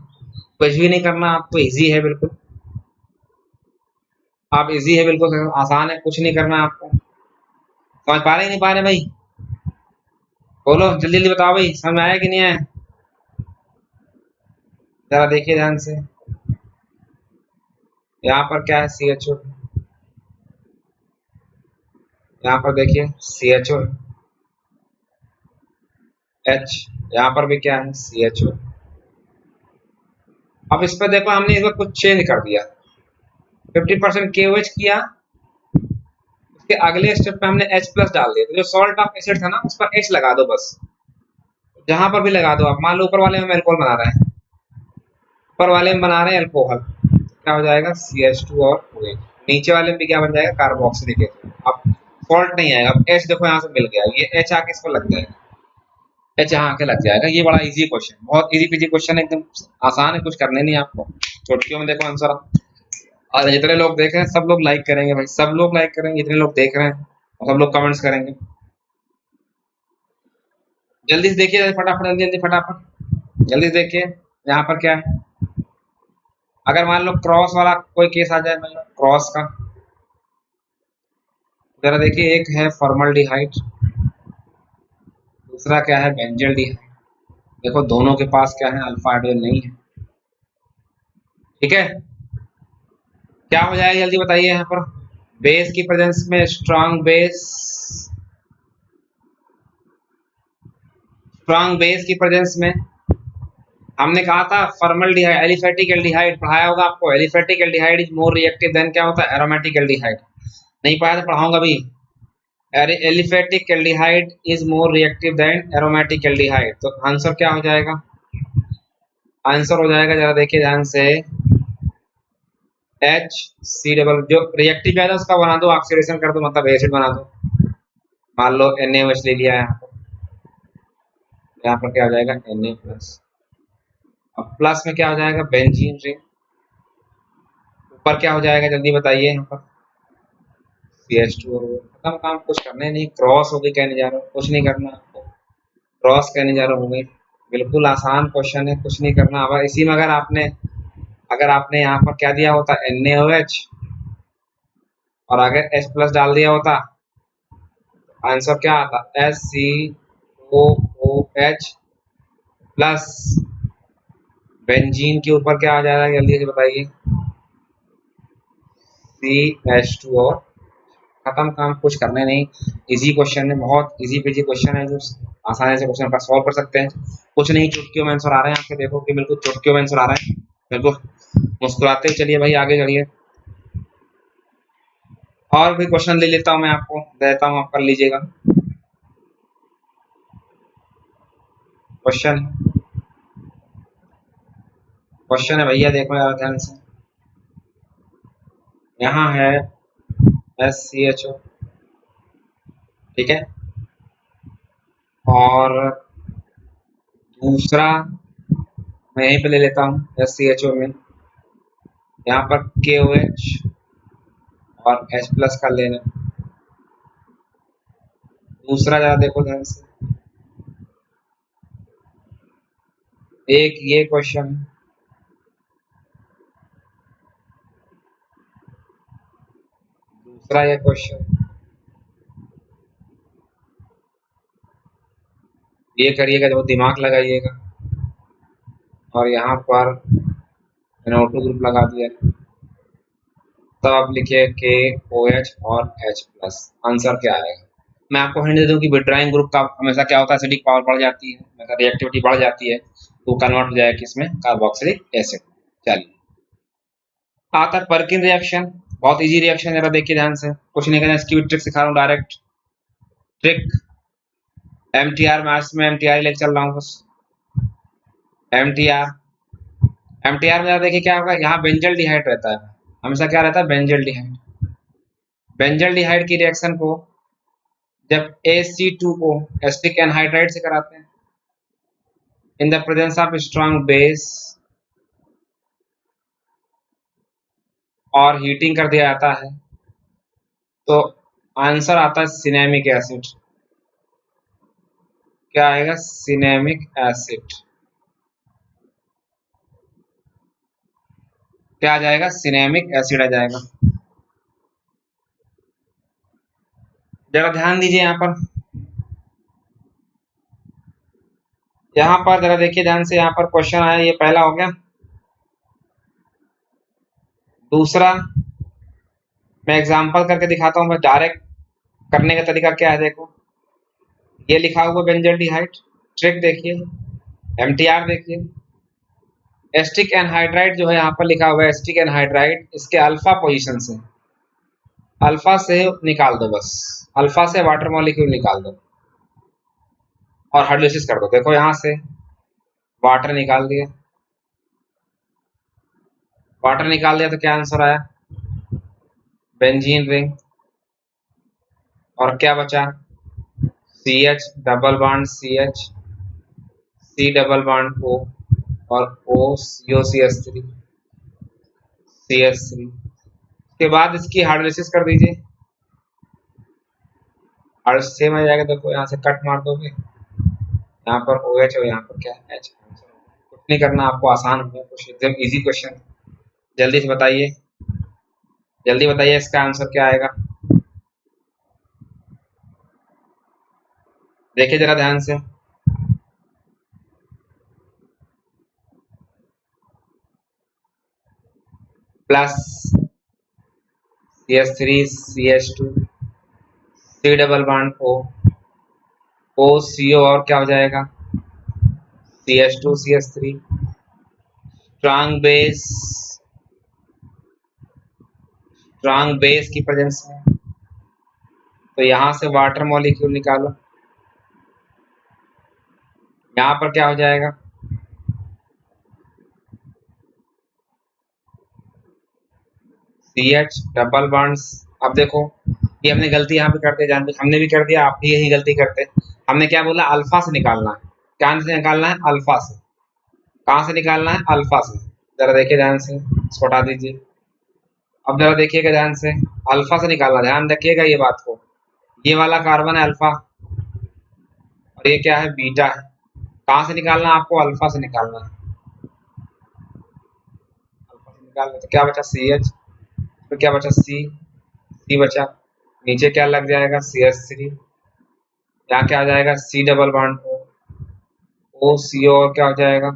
कुछ भी नहीं करना आपको, इजी है बिल्कुल। आप इजी है बिल्कुल, आसान है, कुछ नहीं करना आपको। समझ पा रहे नहीं पा रहे भाई, बोलो जल्दी जल्दी बताओ भाई, समझ में आया कि नहीं आया, जरा देखिए ध्यान से। यहाँ पर क्या है CHO, यहाँ पर देखिए CHO H, यहाँ पर भी क्या है CHO। अब इस पर देखो, हमने इस पर कुछ चेंज कर दिया, 50% KOH किया, उसके अगले स्टेप पे हमने H प्लस डाल दिया, तो जो सॉल्ट ऑफ एसिड था ना उस पर H लगा दो बस, जहां पर भी लगा दो आप। मान लो ऊपर वाले में अल्कोहल बना रहे हैं, ऊपर वाले में बना रहे हैं अल्कोहल, क्या हो जाएगा CH2 और OH। नीचे वाले में भी क्या बन जाएगा, कार्बोक्सिलिक एसिड। अब सॉल्ट नहीं आएगा, अब H देखो यहाँ से मिल गया, ये H आके इस पर लग जाएगा, H यहाँ आके लग जाएगा। ये बड़ा इजी क्वेश्चन, बहुत इजी पीजी क्वेश्चन है, एकदम आसान है, कुछ करने नहीं आपको। चुटकियों में देखो आंसर, और जितने लोग देख रहे हैं सब लोग लाइक करेंगे भाई, सब लोग लाइक करेंगे, जितने लोग देख रहे हैं और सब लोग कमेंट्स करेंगे। जल्दी से देखिए, फटाफट, जल्दी जल्दी फटाफट, जल्दी से देखिए। यहाँ पर क्या है, अगर मान लो क्रॉस वाला कोई केस आ जाए, मतलब क्रॉस का, जरा देखिए, एक है फॉर्मल्डिहाइड, दूसरा क्या है बेंजल्डिहाइड। देखो दोनों के पास क्या है, अल्फा हाइड्रोजन नहीं है, ठीक है। क्या हो जाएगा जल्दी बताइए, यहाँ पर बेस की प्रेजेंस में स्ट्रॉन्ग बेस की प्रेजेंस में हमने कहा था फॉर्मल्डिहाइड, एलिफेटिक एल्डिहाइड पढ़ाया होगा आपको। Aliphatic aldehyde is more reactive than क्या होता है, एरोमेटिक एल्डिहाइड। नहीं पढ़ाया तो पढ़ाऊंगा भी। Aliphatic aldehyde is more reactive than aromatic aldehyde, तो आंसर क्या हो जाएगा, आंसर हो जाएगा, जरा देखिए ध्यान से, एच सी डबल, जो रिएक्टिव है उसका बना दो, ऑक्सीडेशन कर दो, मतलब एसिड बना दो। मान लो NaOH ले लिया है, यहाँ पर क्या हो जाएगा Na प्लस, अब प्लस में क्या हो जाएगा बेंजीन रिंग, ऊपर क्या हो जाएगा जल्दी बताइए, यहाँ पर CH2 खत्म काम, कुछ करना ही नहीं। क्रॉस हो गई, कहने जा रहा हूँ कुछ नहीं करना आपको, क्रॉस कहने जा रहा हूँ हो गई। बिल्कुल आसान क्वेश्चन है, कुछ नहीं करना। अब इसी में अगर आपने यहाँ पर क्या दिया होता NaOH और अगर H प्लस डाल दिया होता, आंसर क्या आता SCOOH प्लस बेंजीन के ऊपर क्या आ जाएगा, जल्दी से बताइए, CH2 और खत्म काम, कुछ करने नहीं। इजी क्वेश्चन है, बहुत इजी पेजी क्वेश्चन है जो आसानी से क्वेश्चन पर सॉल्व कर सकते हैं। कुछ नहीं, चुटकियों में आंसर आ रहे हैं आपके, देखो कि बिल्कुल चुटकियों में आंसर आ रहे हैं, बिल्कुल मुस्कुराते ही चलिए भाई, आगे चलिए। और भी क्वेश्चन ले लेता हूँ, मैं आपको देता हूँ, आप कर लीजिएगा। क्वेश्चन क्वेश्चन है भैया, देखो यार ध्यान से। यहाँ है SCHO, ठीक है, और दूसरा मैं यहीं पे ले लेता हूँ SCHO में, यहाँ पर KOH और H प्लस का लेना। दूसरा जरा देखो ध्यान से, एक ये क्वेश्चन, दूसरा ये क्वेश्चन, ये करिएगा जब दिमाग लगाइएगा। और यहाँ पर मैंने ऑटो ग्रुप लगा दिया, तब आप लिखिए KOH और H प्लस, आंसर क्या आएगा। मैं आपको हिंट दे दूं कि विट्राइंग ग्रुप का हमेशा क्या होता है, एसिडिक पावर बढ़ जाती है, मतलब रिएक्टिविटी बढ़ जाती है, तो कन्वर्ट हो जाएगा किसमें, कार्बोक्सिलिक एसिड। चलिए, आता है पर्किन रिएक्शन, बहुत इजी रिएक्शन, जरा देखिए ध्यान से, कुछ नहीं करना, इसकी भी ट्रिक सिखा रहा हूँ, डायरेक्ट ट्रिक। MTR मैथ्स में MTR लेके चल रहा हूँ बस। MTR में देखिए क्या होगा, यहाँ बेंजल डिहाइड रहता है, हमेशा क्या रहता है, बेंजल डिहाइड। बेंजल डिहाइड की रिएक्शन को जब AC2 को एसिटिक एनहाइड्राइड से कराते हैं in the presence of strong base और हीटिंग कर दिया जाता है, तो आंसर आता है सिनेमिक एसिड। क्या आएगा, सिनेमिक एसिड। क्या आ जाएगा, सिनेमिक एसिड आ जाएगा। जरा ध्यान दीजिए यहाँ पर जरा देखिए ध्यान से, यहाँ पर क्वेश्चन आया, ये पहला हो गया। दूसरा मैं एग्जांपल करके दिखाता हूँ, मैं डायरेक्ट करने का तरीका क्या है, देखो ये लिखा हुआ बेंजल डिहाइड, ट्रिक देखिए, MTR देखिए, एस्टिक एनहाइड्राइड जो है यहाँ पर लिखा हुआ है एस्टिक एनहाइड्राइड, इसके अल्फा पोजीशन से, अल्फा से निकाल दो बस, अल्फा से वाटर मॉलिक्यूल निकाल दो और हाइड्रोलिसिस कर दो। देखो यहाँ से वाटर निकाल दिया, वाटर निकाल दिया तो क्या आंसर आया, बेंजीन रिंग, और क्या बचा, CH double bond CH, C double bond O और O COCH3 CH3। उसके बाद इसकी हाइड्रोलिसिस कर दीजिए, हाइड्रोलिसिस सेम आ जाएगा, देखो यहाँ से कट मार दोगे, यहाँ पर OH और यहाँ पर क्या H। कुछ नहीं करना आपको, आसान होगा, कुछ एकदम इजी क्वेश्चन। जल्दी से बताइए, जल्दी बताइए इसका आंसर क्या आएगा, देखिए जरा ध्यान से। Plus CH3 CH2 C double bond O CO और क्या हो जाएगा, CH2 CH3, स्ट्रॉन्ग बेस की प्रेजेंस में, तो यहाँ से वाटर मॉलिक्यूल निकालो, यहाँ पर क्या हो जाएगा, CH डबल बॉन्ड्स। अब देखो ये हमने गलती यहाँ पे कर दिया, जानते हमने भी कर दिया, आप भी यही गलती करते। हमने क्या बोला, अल्फा से निकालना है, क्या से निकालना है, अल्फा से। कहाँ से निकालना है, अल्फा से। जरा देखिए ध्यान से, इसको हटा दीजिए, अब जरा देखिएगा ध्यान से, अल्फा से निकालना, ध्यान रखिएगा ये बात को। ये वाला कार्बन है अल्फा और ये क्या है, बीटा है। कहाँ से निकालना है आपको, अल्फा से निकालना है। अल्फा से निकालना तो क्या बचा, सी एच, तो क्या बचा, सी बचा। नीचे क्या लग जाएगा, सी एच थ्री। यहाँ क्या आ जाएगा, सी डबल बॉन्ड ओ सी ओ, और क्या हो जाएगा,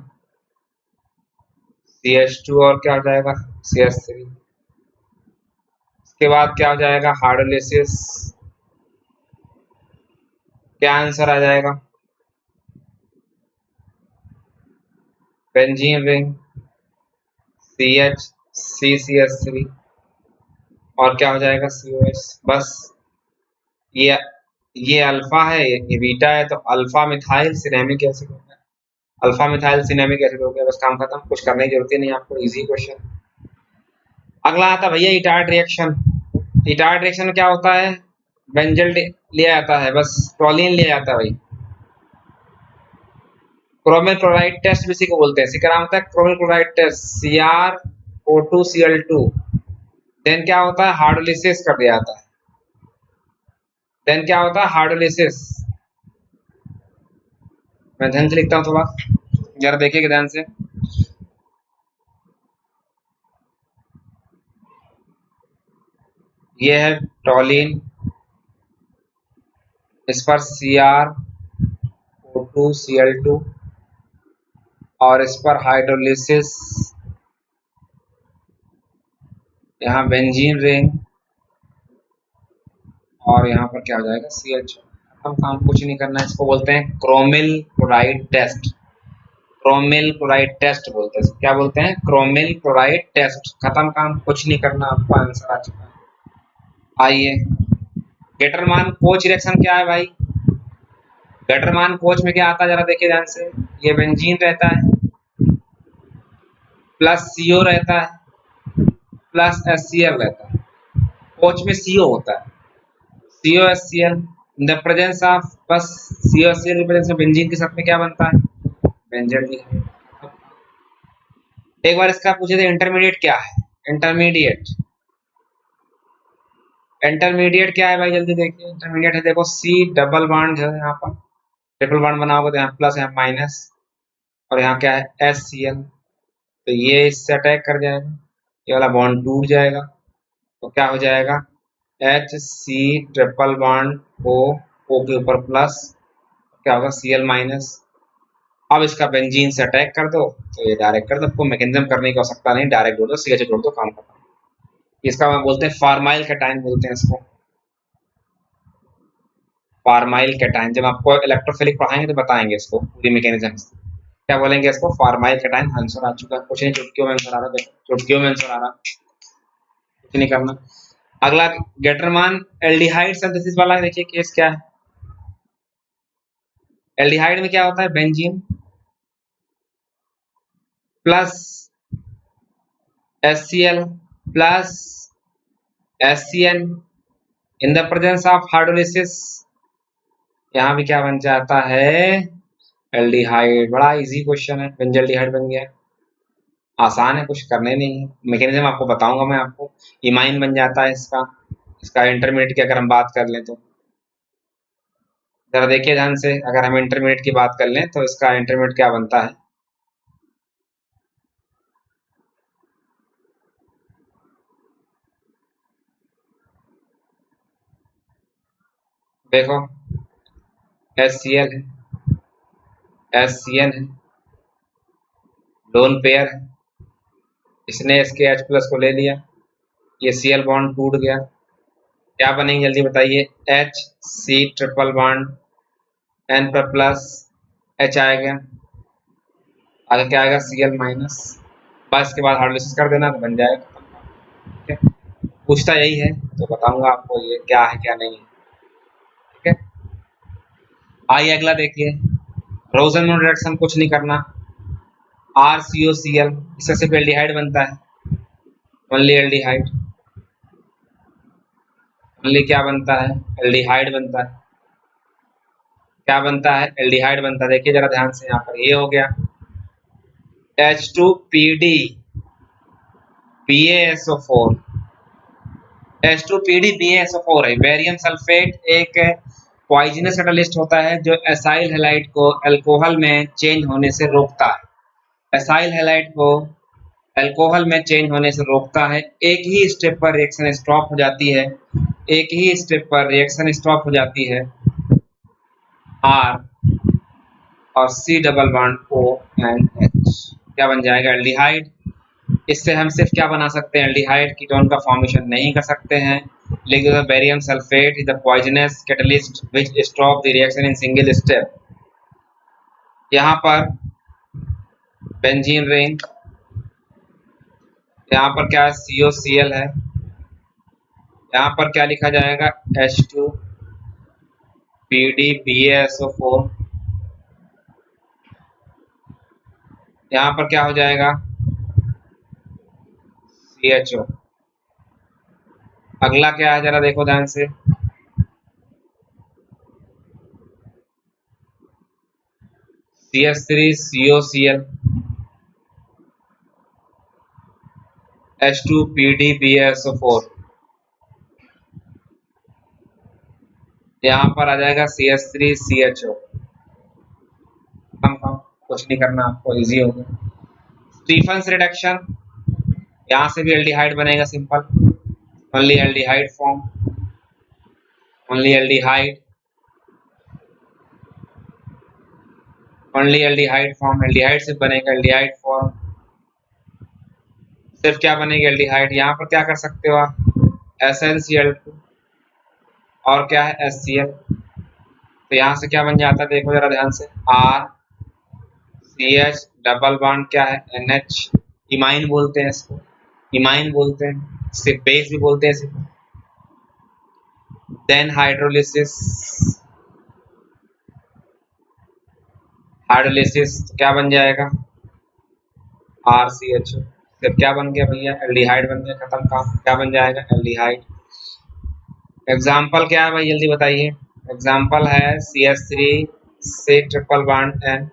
सी एच टू, और क्या हो जाएगा, सी एच थ्री। इसके बाद क्या हो जाएगा, हाइड्रोलिसिस। क्या आंसर आ जाएगा, benzene ring, C H, C H three, और क्या हो जाएगा, सी ओ एच। बस ये ये अल्फा है, ये बीटा है, तो अल्फा मिथाइल सिनेमिक एसिड हो गया, अल्फा मिथाइल सिनेमिक एसिड हो गया। बस काम खत्म, कुछ करने की जरूरत ही नहीं आपको, इजी क्वेश्चन। अगला आता भैया इटार्ड रिएक्शन। इटार्ड रिएक्शन में क्या होता है, बेंजल लिया जाता है, बस टॉलिन लिया जाता है भाई। क्रोमिल क्लोराइड टेस्ट इसी को बोलते हैं, इसी का नाम होता है chromyl chloride test, CrO2Cl2। Then क्या होता है, हाइड्रोलिसिस कर दिया जाता है। देन क्या होता है, हाइड्रोलिसिस। मैं ध्यान से लिखता हूँ थोड़ा, जरा देखिएगा ध्यान से। ये है टॉलिन, इस पर CrO2Cl2, और इस पर हाइड्रोलिसिस, यहाँ बेंजीन रिंग, और यहाँ पर क्या हो जाएगा, CH। हम काम कुछ नहीं करना है, इसको बोलते हैं chromyl chloride test. Chromyl chloride test बोलते हैं, क्या बोलते हैं, क्रोमिल क्लोराइड टेस्ट। खत्म काम, कुछ नहीं करना, आपका आंसर आ चुका है। आइए, गेटरमान कोच रिएक्शन क्या है भाई, गेटरमान कोच में क्या आता है, जरा देखिए ध्यान से। ये बेंजीन रहता है, प्लस CO रहता है, प्लस HCl रहता है। कोच में CO होता है, COHCl in the presence of, बस COHCl की प्रेजेंस में बेंजीन के साथ में क्या बनता है, बेंजल है। एक बार इसका पूछे थे, इंटरमीडिएट क्या है, इंटरमीडिएट, इंटरमीडिएट क्या है भाई, जल्दी देखिए। इंटरमीडिएट है, देखो C डबल बॉन्ड है, यहाँ पर ट्रिपल बॉन्ड बना होगा तो यहाँ प्लस, यहाँ माइनस, और यहाँ क्या है, HCl। तो ये इससे अटैक कर जाएगा, ये वाला बॉन्ड टूट जाएगा, तो क्या हो जाएगा, HC ट्रिपल बॉन्ड O के ऊपर प्लस, क्या होगा, Cl माइनस। अब इसका बेंजीन से अटैक कर दो तो ये डायरेक्ट कर दो, आपको मैकेनिज्म करने की आवश्यकता नहीं, डायरेक्ट जोड़ दो, CH जोड़ दो, काम खत्म। इसका मैं बोलते हैं फार्माइल कैटायन बोलते हैं इसको, फार्माइल कैटायन। जब आपको इलेक्ट्रोफिलिक पढ़ाएंगे तो बताएंगे इसको पूरी मैकेनिज्म, क्या बोलेंगे इसको, फार्माइल कैटायन। आंसर आ चुका है, कुछ नहीं, चुटकियों में आंसर आ रहा है, देखो चुटकियों में आंसर आ रहा, कुछ नहीं करना। अगला गेटरमान एल्डिहाइड सिंथेसिस वाला, देखिए केस क्या है। एल्डिहाइड में क्या होता है, benzene plus HCl plus HCN in the presence of hydrolysis, यहाँ भी क्या बन जाता है, एल्डिहाइड। बड़ा इजी क्वेश्चन है, बेंजल्डिहाइड बन गया, आसान है, कुछ करने नहीं है। मैकेनिज्म आपको बताऊंगा मैं आपको, इमाइन बन जाता है इसका। इसका इंटरमीडिएट की अगर हम बात कर लें तो जरा देखिए ध्यान से, अगर हम इंटरमीडिएट की बात कर लें तो इसका इंटरमीडिएट क्या बनता है, देखो HCl है, HCN है, लोन पेयर है, इसने इसके H प्लस को ले लिया, ये Cl बॉन्ड टूट गया, क्या बनेंगे जल्दी बताइए, HC ट्रिपल बॉन्ड N पर प्लस H आएगा, आगे क्या आएगा, Cl माइनस। बस इसके बाद हाइड्रोलिसिस कर देना तो बन जाएगा, ठीक है। पूछता यही है तो बताऊंगा आपको ये क्या है क्या नहीं है, ठीक है। आइए अगला देखिए, रोजनमोल रिएक्शन, कुछ नहीं करना, RCOCl, इससे सिर्फ एल्डिहाइड बनता है, ओनली एल्डिहाइड, ओनली क्या बनता है, एल्डिहाइड बनता है, क्या बनता है, एल्डिहाइड बनता है। देखिए जरा ध्यान से, यहाँ पर ये हो गया H2PD PaSO4, H2PDBaSO4 है। बेरियम सल्फेट एक पॉइजनस कैटलिस्ट होता है जो एसाइल हैलाइड को अल्कोहल में चेंज होने से रोकता है। एसाइल हैलाइड को अल्कोहल में चेंज होने से रोकता है। एक ही स्टेप पर रिएक्शन स्टॉप हो जाती है, एक ही स्टेप पर रिएक्शन स्टॉप हो जाती है। R और C डबल बॉन्ड ONH क्या बन जाएगा? एल्डिहाइड। इससे हम सिर्फ क्या बना सकते हैं? एल्डिहाइड कीटोन का फॉर्मेशन नहीं कर सकते हैं, लेकिन barium sulphate is the poisonous catalyst which stop the reaction in single step. यहाँ पर बेंजीन रिंग, यहाँ पर क्या COCl है, यहाँ पर क्या लिखा जाएगा? H2PDBaSO4। यहाँ पर क्या हो जाएगा? CHO। अगला क्या है जरा देखो ध्यान से, CH3COCl H2PDBaSO4। यहाँ पर आ जाएगा CH3CHO। कुछ नहीं करना, आपको इजी होगा। स्टीफंस रिडक्शन, यहाँ से भी एल्डिहाइड बनेगा simple, only aldehyde form, only aldehyde, only aldehyde form, aldehyde से बनेगा एल्डिहाइड फॉर्म। सिर्फ क्या बनेगी? एल्डिहाइड। यहाँ पर क्या कर सकते हो आप? SnCl2 और क्या है? HCl। तो यहाँ से क्या बन जाता है देखो जरा ध्यान से, RCH डबल बॉन्ड क्या है? NH। इमाइन बोलते हैं इसको, इमाइन बोलते हैं, सिर्फ बेस भी बोलते हैं सिर्फ। देन हाइड्रोलिसिस, हाइड्रोलिसिस क्या बन जाएगा? RCHO। फिर क्या बन गया भैया? एल्डिहाइड बन गया, खत्म काम। क्या बन जाएगा? एल्डिहाइड। एग्जाम्पल क्या है भाई, जल्दी बताइए। एग्जाम्पल है CH3 से ट्रिपल बॉन्ड N।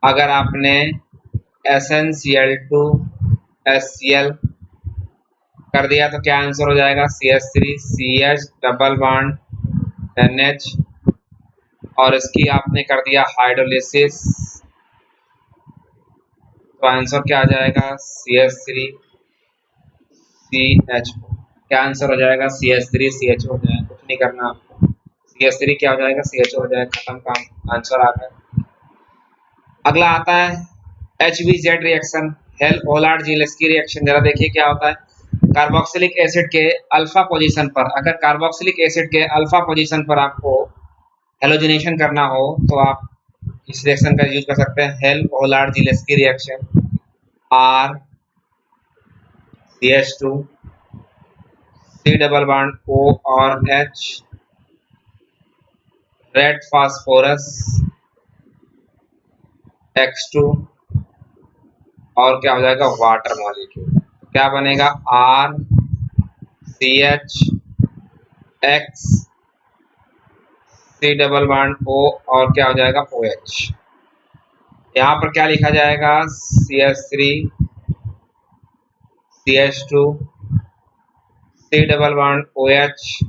अगर आपने SnCl2 HCl कर दिया तो क्या आंसर हो जाएगा? CH3CH double bond NH। और इसकी आपने कर दिया हाइड्रोलिसिस, तो आंसर क्या आ जाएगा? CH3CHO। क्या आंसर हो जाएगा? CH3CHO हो जाएगा, कुछ नहीं करना आपको। CH3 क्या हो जाएगा? CHO हो जाएगा, खत्म काम, आंसर आ गया। अगला आता है HBZ reaction, hello Volhard Zelinsky reaction. जरा देखिए क्या होता है। कार्बोक्सिलिक एसिड के अल्फा पोजीशन पर, अगर कार्बोक्सिलिक एसिड के अल्फा पोजीशन पर आपको हेलोजिनेशन करना हो तो आप इस रिएक्शन का यूज कर सकते हैं, Hell Volhard Zelinsky reaction. RCH2 C double bond O और H, रेड फास्फोरस X2 और क्या हो जाएगा? Water molecule. क्या बनेगा? RCH X C double bond O और क्या हो जाएगा? OH। यहाँ पर क्या लिखा जाएगा? CH3 CH2 C double bond OH।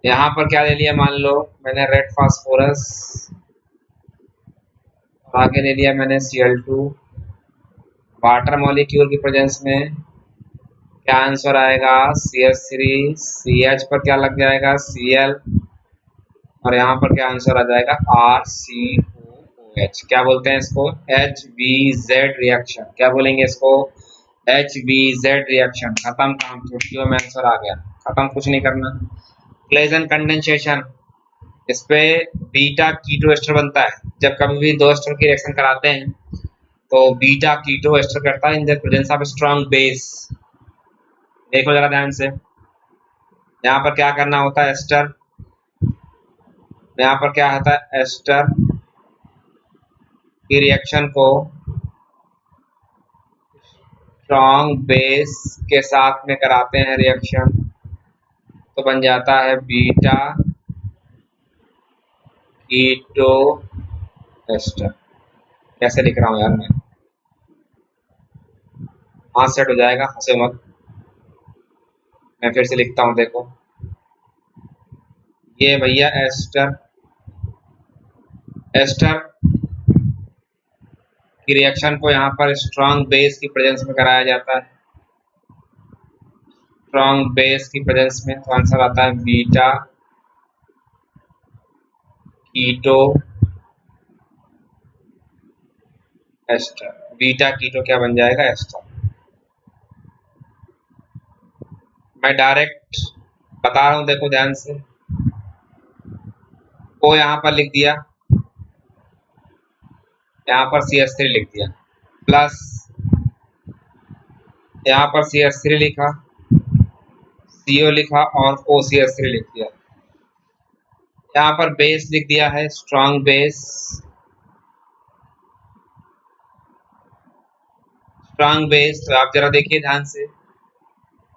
यहाँ पर क्या ले लिया? मान लो मैंने रेड फास्फोरस, आगे ले लिया मैंने Cl2। वाटर मॉलिक्यूल की प्रेजेंस में क्या आंसर आएगा? CH3 CH पर क्या लग जाएगा? Cl। और यहाँ पर क्या आंसर आ जाएगा? RCOOH। क्या बोलते हैं इसको? HBZ reaction. क्या बोलेंगे इसको? HBZ reaction. खत्म काम, चुटकियों में आंसर आ गया, खत्म, कुछ नहीं करना। क्लेजन कंडेंसेशन, इस पे बीटा कीटो एस्टर बनता है। जब कभी भी दो एस्टर की रिएक्शन कराते हैं तो बीटा कीटो एस्टर करता है in the presence of strong base. देखो जरा ध्यान से, यहाँ पर क्या करना होता है? एस्टर, यहाँ पर क्या होता है? एस्टर की रिएक्शन को स्ट्रॉन्ग बेस के साथ में कराते हैं रिएक्शन, तो बन जाता है बीटा कीटो एस्टर। कैसे लिख रहा हूँ यार मैं, हाथ सेट हो जाएगा, हंसे मत। मैं फिर से लिखता हूँ, देखो ये भैया एस्टर, एस्टर की रिएक्शन को यहाँ पर स्ट्रॉन्ग बेस की प्रेजेंस में कराया जाता है। स्ट्रॉन्ग बेस की प्रेजेंस में तो आंसर आता है beta keto ester. Beta keto क्या बन जाएगा, एस्टर। मैं डायरेक्ट बता रहा हूँ, देखो ध्यान से। ओ यहाँ पर लिख दिया, यहाँ पर CH3 लिख दिया, प्लस यहाँ पर CH3 लिखा, CO लिखा और OCH3 लिख दिया। यहाँ पर बेस लिख दिया है, स्ट्रॉन्ग बेस। स्ट्रॉन्ग बेस, तो आप जरा देखिए ध्यान से,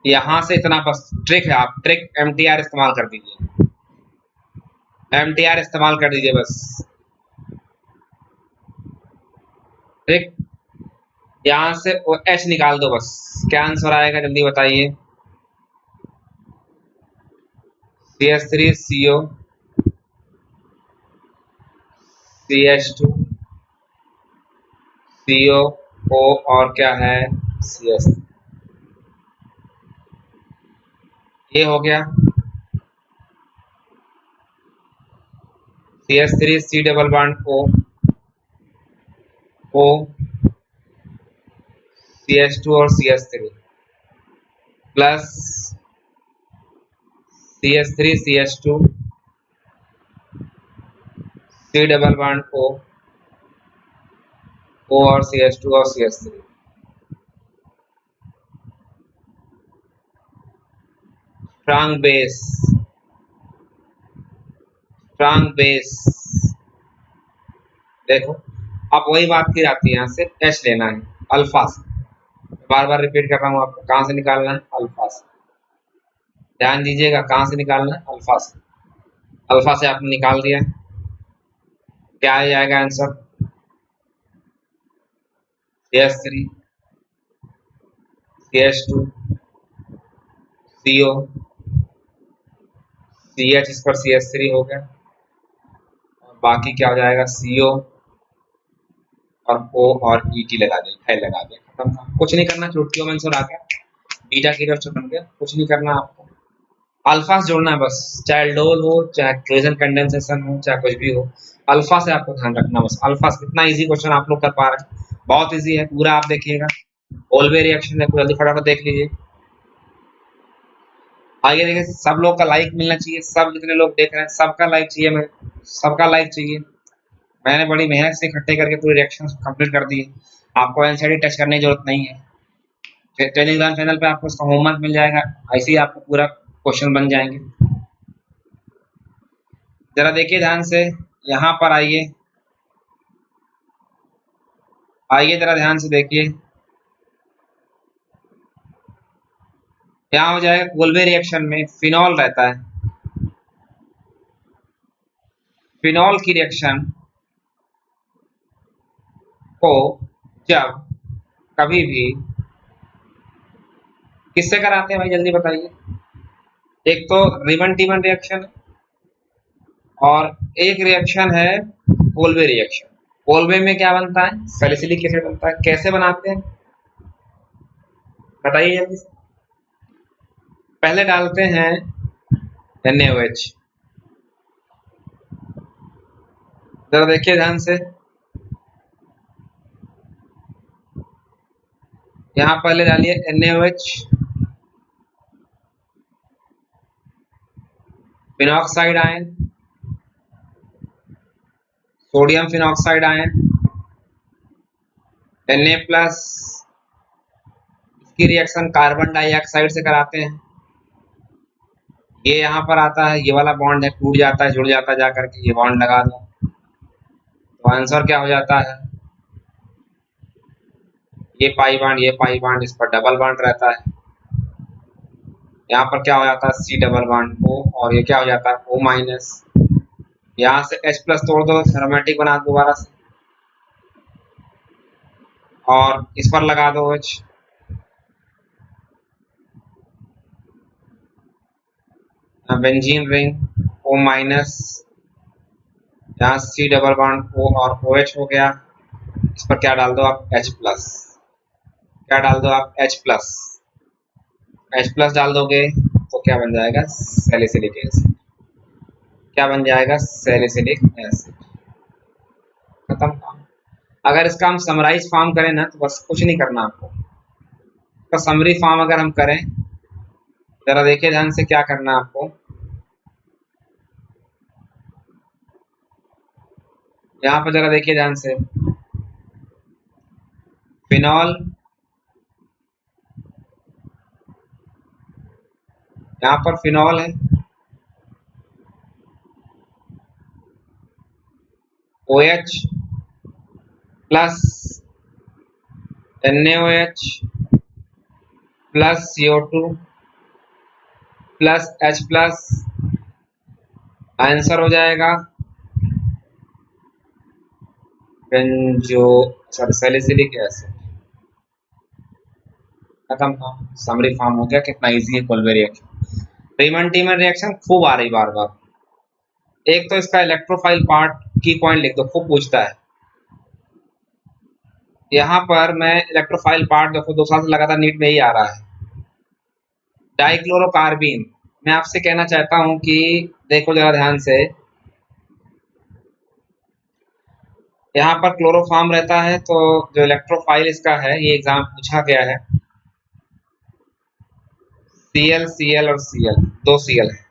यहाँ से इतना बस ट्रिक है, आप ट्रिक MTR इस्तेमाल कर दीजिए, MTR इस्तेमाल कर दीजिए बस। ट्रिक, यहाँ से H निकाल दो बस। क्या आंसर आएगा जल्दी बताइए। CH3 CO CH2 CO O और क्या है CS। ये हो गया CH3 C double bond O CH2 और CH3 plus CH3 CH2 C double bond O और CH2 और CH3। Strong base, strong base. देखो अब वही बात की जाती है, यहाँ से H लेना है अल्फा से। बार बार रिपीट कर रहा हूँ आपको, कहाँ से निकालना है, अल्फा से। ध्यान दीजिएगा, कहाँ से निकालना है, अल्फा से। अल्फा से आपने निकाल दिया, क्या आ जाएगा answer, CH3 CH2 CO CH, इस पर CH3 हो गया, और बाकी क्या हो जाएगा, CO और O और ET लगा दें, फाइल लगा दें, खत्म था। कुछ नहीं करना, चुटकियों में आंसर आ गया, बीटा की तरफ से बन गया, कुछ नहीं करना आपको। अल्फा से जोड़ना है बस, चाहे एल्डोल हो, चाहे फ्यूजन कंडेंसेशन हो, चाहे कुछ भी हो, अल्फा से आपको ध्यान रखना बस। अल्फा से कितना इजी क्वेश्चन आप लोग कर पा रहे हैं, बहुत इजी है, पूरा आप देखिएगा। ओल्वे रिएक्शन देखो, जल्दी फटाफट देख लीजिए। आगे देखिए, सब लोग का लाइक मिलना चाहिए, सब जितने लोग देख रहे हैं सबका लाइक चाहिए, मैं सबका लाइक चाहिए। मैंने बड़ी मेहनत से इकट्ठे करके पूरे रिएक्शन कंप्लीट कर दिए, आपको एनसीईआरटी टच करने की जरूरत नहीं है। टेलीग्राम चैनल पे आपको उसका होमवर्क मिल जाएगा, ऐसे ही आपको पूरा क्वेश्चन बन जाएंगे। जरा देखिए ध्यान से, यहाँ पर आइए, आइए जरा ध्यान से देखिए, यहाँ हो जाएगा कोल्बे रिएक्शन में फिनॉल रहता है। फिनॉल की रिएक्शन को जब कभी भी किससे कराते हैं भाई, जल्दी बताइए। एक तो रिबन टीबन रिएक्शन, और एक रिएक्शन है कोल्बे रिएक्शन। कोल्बे में क्या बनता है, सैलिसिलिक एसिड बनता है। कैसे बनाते हैं बताइए जल्दी से। पहले डालते हैं NaOH, जरा देखिए ध्यान से, यहाँ पहले डालिए NaOH, phenoxide ion, sodium phenoxide ion, Na plus. इसकी रिएक्शन कार्बन डाइऑक्साइड से कराते हैं। ये यहाँ पर आता है, ये वाला बॉन्ड है, टूट जाता है, जुड़ जाता है, जाकर के ये बॉन्ड लगा दो, तो आंसर क्या हो जाता है, ये पाई बॉन्ड, ये पाई बॉन्ड, इस पर डबल बॉन्ड रहता है। यहाँ पर क्या हो जाता है, C डबल बॉन्ड O, और ये क्या हो जाता है O माइनस। यहाँ से H प्लस तोड़ दो, एरोमेटिक बना दो दोबारा से, और इस पर लगा दो H। Benzene ring O minus, यहाँ C डबल बॉन्ड O और OH हो गया। इस पर क्या डाल दो आप H प्लस, क्या डाल दो आप H प्लस, H प्लस डाल दोगे तो क्या बन जाएगा सैलिसिलिक एसिड, क्या बन जाएगा सैलिसिलिक एसिड। खत्म काम। अगर इसका हम समराइज फॉर्म करें ना तो बस कुछ नहीं करना आपको, इसका समरी फॉर्म अगर हम करें, जरा देखिए ध्यान से क्या करना है आपको। यहाँ पर जरा देखिए ध्यान से, फिनॉल, यहाँ पर फिनॉल है, OH plus NaOH plus CO2 plus H plus, answer हो जाएगा बेंजो सैलिसिलिक एसिड। खत्म काम, समरी फॉर्म हो गया। कितना इजी है कोलबे रिएक्शन। रीमन टीमन रिएक्शन खूब आ रही बार बार। एक तो इसका इलेक्ट्रोफाइल पार्ट की पॉइंट लिख दो, खूब पूछता है। यहाँ पर मैं इलेक्ट्रोफाइल पार्ट देखो 2 साल से लगातार नीट में ही आ रहा है। डाइक्लोरोकार्बीन, मैं आपसे कहना चाहता हूँ कि देखो जरा ध्यान से, यहाँ पर क्लोरोफॉर्म रहता है तो जो इलेक्ट्रोफाइल इसका है, ये एग्जाम पूछा गया है। Cl Cl और Cl, 2 Cl है,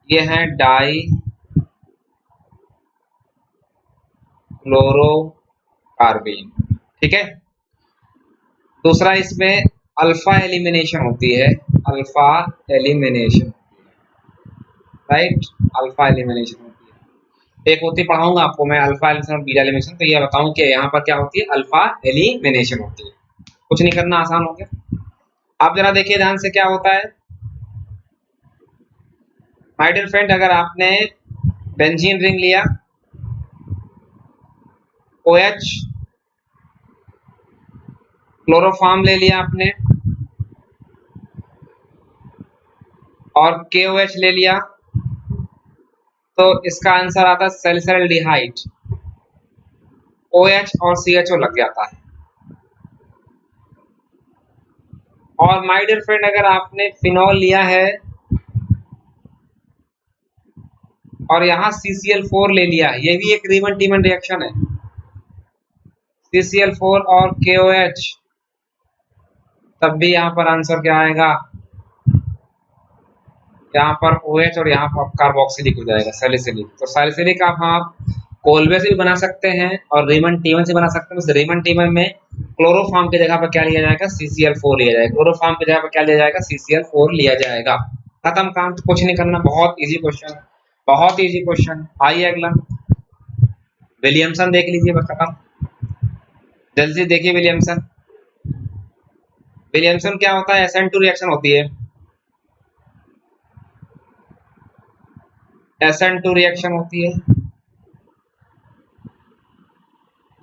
ये है डाई क्लोरोकार्बीन, ठीक है। दूसरा इसमें अल्फा एलिमिनेशन होती है, alpha elimination, right, alpha elimination होती है। एक होती पढ़ाऊंगा आपको मैं अल्फा एलिमिनेशन और बीटा एलिमिनेशन, तो ये बताऊं कि यहाँ पर क्या होती है, अल्फा एलिमिनेशन होती है। कुछ नहीं करना, आसान हो गया। आप जरा देखिए ध्यान से क्या होता है माय डियर फ्रेंड। अगर आपने बेंजीन रिंग लिया, OH क्लोरोफॉर्म ले लिया आपने और KOH ले लिया, तो इसका आंसर आता है सैलिसिल्डिहाइड। OH और CHO लग जाता है। और माय डियर फ्रेंड अगर आपने फिनॉल लिया है और यहाँ CCl4 ले लिया, ये भी एक रीमन टीमन रिएक्शन है। CCl4 और KOH, तब भी यहाँ पर आंसर क्या आएगा, यहाँ पर OH और यहाँ पर कार्बोक्सिलिक हो जाएगा सैलिसिलिक। तो सैलिसिलिक आप कोलबे से भी बना सकते हैं और रीमन टीमन से बना सकते हैं। उस रीमन टीमन में क्लोरोफॉर्म की जगह पर क्या लिया जाएगा, CCl4 लिया जाएगा। क्लोरोफॉर्म की जगह पर क्या लिया जाएगा, CCl4 लिया जाएगा। खत्म काम, तो कुछ नहीं करना, बहुत इजी क्वेश्चन, बहुत इजी क्वेश्चन। आइए अगला, विलियमसन देख लीजिए, बस खत्म। जल्दी से देखिए विलियमसन। विलियमसन क्या होता है, SN2 रिएक्शन होती है, SN2 रिएक्शन होती है।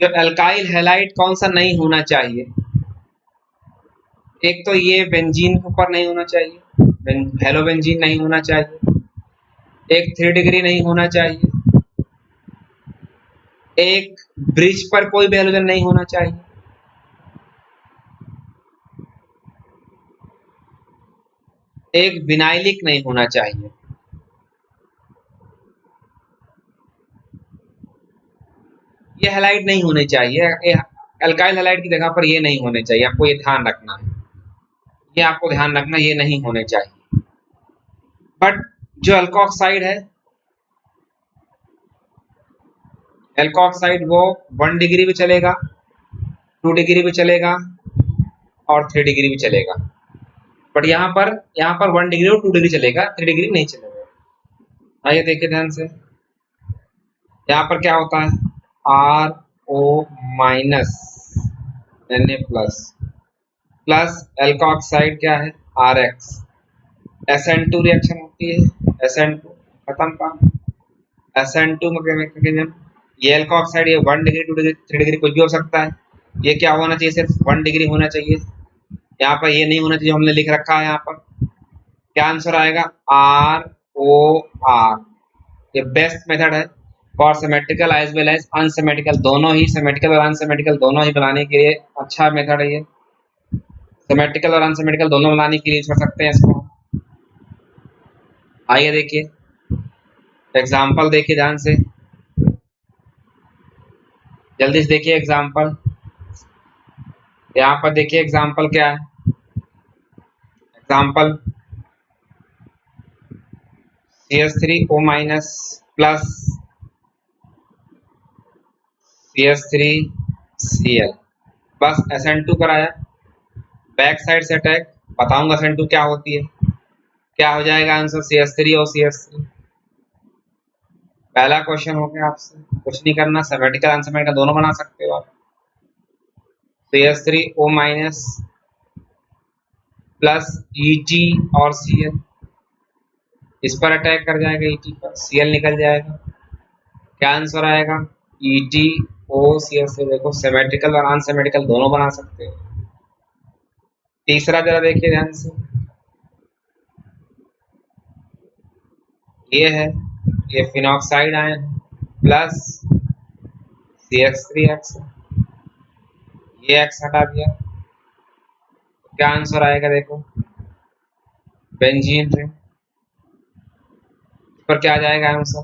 जो एल्काइल हैलाइड कौन सा नहीं होना चाहिए, एक तो ये बेंजीन के ऊपर नहीं होना चाहिए, हेलोबेंजीन नहीं होना चाहिए, एक 3 डिग्री नहीं होना चाहिए, एक ब्रिज पर कोई भी हेलोजन नहीं होना चाहिए, एक विनाइलिक नहीं होना चाहिए। ये हैलाइड नहीं होने चाहिए, एल्काइल हैलाइड की जगह पर ये नहीं होने चाहिए, आपको ये ध्यान रखना है, ये आपको ध्यान रखना, ये नहीं होने चाहिए। बट जो अल्कोक्साइड है, एल्कोक्साइड वो 1 डिग्री भी चलेगा, 2 डिग्री भी चलेगा और 3 डिग्री भी चलेगा। बट यहाँ पर 1 डिग्री और 2 डिग्री चलेगा, 3 डिग्री नहीं चलेगा। आइए देखिए ध्यान से, यहाँ पर क्या होता है, RO minus Na plus plus alkoxide क्या है, RX, SN2 रिएक्शन होती है, SN2। खत्म काम, SN2 मैकेनिज्म। ये एल्कोक्साइड, ये 1 डिग्री 2 डिग्री 3 डिग्री कुछ भी हो सकता है। ये क्या होना चाहिए, सिर्फ 1 डिग्री होना चाहिए। यहाँ पर ये नहीं होना चाहिए, हमने लिख रखा है यहाँ पर। क्या आंसर आएगा? ROR। ये बेस्ट मेथड है for symmetrical as well as unsymmetrical, दोनों ही सिमेट्रिकल और अनसिमेट्रिकल दोनों ही बनाने के लिए अच्छा मेथड है ये। सिमेट्रिकल और अनसिमेट्रिकल दोनों बनाने के लिए यूज कर सकते हैं इसको। आइए देखिए एग्जाम्पल, देखिए ध्यान से, जल्दी से देखिए एग्जाम्पल। यहाँ पर देखिए एग्जाम्पल क्या है। Example CH3O minus plus CH3Cl, बस SN2 कराया। बैक साइड से अटैक बताऊंगा SN2 क्या होती है। क्या हो जाएगा आंसर? CH3 और CH3। पहला क्वेश्चन हो गया आपसे, कुछ नहीं करना, सिमेट्रिकल अनसिमेट्रिकल दोनों बना सकते हो आप। CH3O माइनस प्लस ET और Cl, इस पर अटैक कर जाएगा, ET पर Cl निकल जाएगा। क्या आंसर आएगा? ETO Cl से देखो सिमेट्रिकल और अनसिमेट्रिकल दोनों बना सकते हो। तीसरा जरा देखिए ध्यान से, ये है, ये फिनॉक्साइड आयन प्लस CH3X, ये X हटा दिया, क्या आंसर आएगा देखो? Benzene ring. इस पर क्या आ जाएगा आंसर?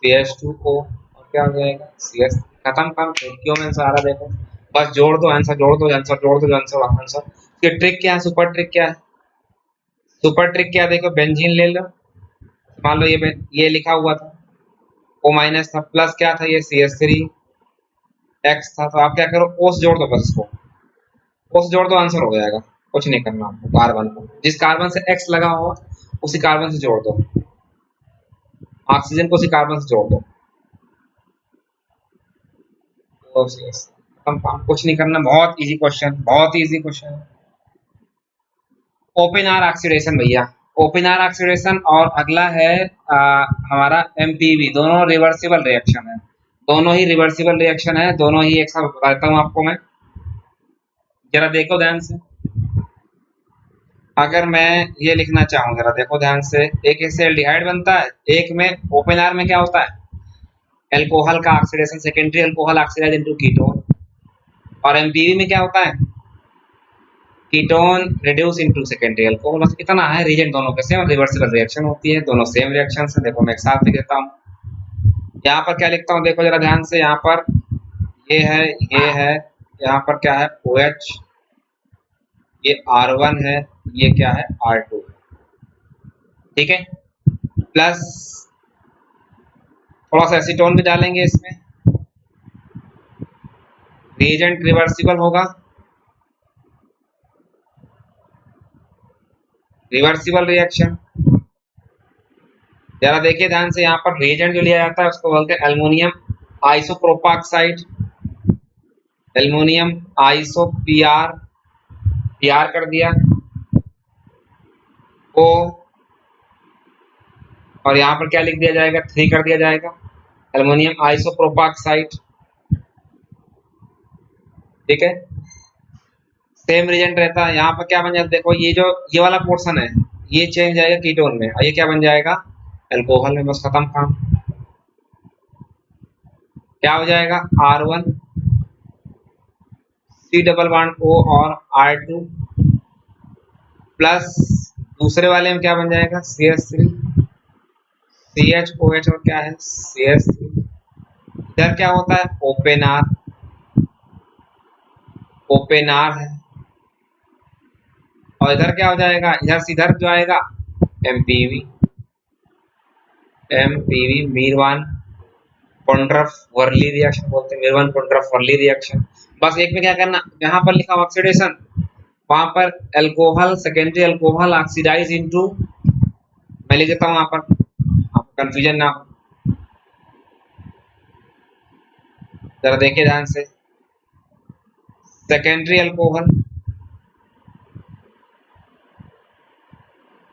CH2O, और क्या हो जाएगा? CH। खत्म काम, क्यों में सारा देखो, बस जोड़ दो आंसर, जोड़ दो आंसर, जोड़ दो आंसर, आंसर। ये ट्रिक क्या है? सुपर ट्रिक क्या है? सुपर ट्रिक क्या? देखो बेंजीन ले लो, मान लो ये लिखा हुआ था O माइनस था, प्लस क्या था? ये CH3X था, तो आप क्या करो? O से जोड़ दो, बस इसको O से जोड़ दो, आंसर हो जाएगा। कुछ नहीं करना आपको, कार्बन को, जिस कार्बन से X लगा हो उसी कार्बन से जोड़ दो, ऑक्सीजन को उसी कार्बन से जोड़ दो, खत्म काम, कुछ नहीं करना। बहुत इजी क्वेश्चन, बहुत easy question. Oppenauer oxidation भैया, ओपन आर ऑक्सीडेशन, और अगला है हमारा MPV, दोनों रिवर्सिबल रिएक्शन है, दोनों ही रिवर्सिबल रिएक्शन है, दोनों ही एक साथ बताता हूँ आपको मैं, जरा देखो ध्यान से। अगर मैं ये लिखना चाहूँ, जरा देखो ध्यान से, एक इससे एल्डिहाइड बनता है, एक में ओपन आर में क्या होता है? एल्कोहल का oxidation, secondary alcohol oxidise into ketone, और MPV में क्या होता है? Ketone reduce into secondary alcohol. बस इतना है, रीजन दोनों के सेम, रिवर्सिबल रिएक्शन होती है, दोनों सेम रिएक्शन है। देखो मैं एक साथ लिख देता हूँ, यहाँ पर क्या लिखता हूँ देखो जरा ध्यान से, यहाँ पर ये है, ये है, यहाँ पर क्या है? OH, ये R1 है, ये क्या है? R2, ठीक है, प्लस थोड़ा सा एसीटोन भी डालेंगे इसमें, रिएजेंट रिवर्सिबल होगा, रिवर्सिबल रिएक्शन। जरा देखिए ध्यान से, यहाँ पर रिएजेंट जो लिया जाता है उसको बोलते हैं एल्युमिनियम आइसोप्रोपाक्साइड, एल्युमिनियम आइसो PR कर दिया ओ, और यहाँ पर क्या लिख दिया जाएगा? 3 कर दिया जाएगा, एल्युमिनियम आइसोप्रोपाक्साइड, ठीक है, सेम रिएजेंट रहता है। यहाँ पर क्या बन जाता है देखो, ये जो ये वाला पोर्शन है ये चेंज जाएगा कीटोन में, और ये क्या बन जाएगा? अल्कोहल में, बस खत्म काम। क्या हो जाएगा? R1 C double bond O और R2 प्लस दूसरे वाले में क्या बन जाएगा? CH3 CHOH, और क्या है? CH3। इधर क्या होता है? ओपन आर है, और इधर क्या हो जाएगा? इधर से इधर जो आएगा MPV, मीरवान कॉन्ड्रफ वर्ली रिएक्शन बोलते हैं, मीरवान कॉन्ड्रफ वर्ली रिएक्शन। बस एक में क्या करना, जहां पर लिखा ऑक्सीडेशन वहां पर alcohol, secondary alcohol oxidise into, मैं लिख देता हूं वहां पर, आपको कंफ्यूजन ना हो। जरा देखिए ध्यान से, सेकेंडरी अल्कोहल,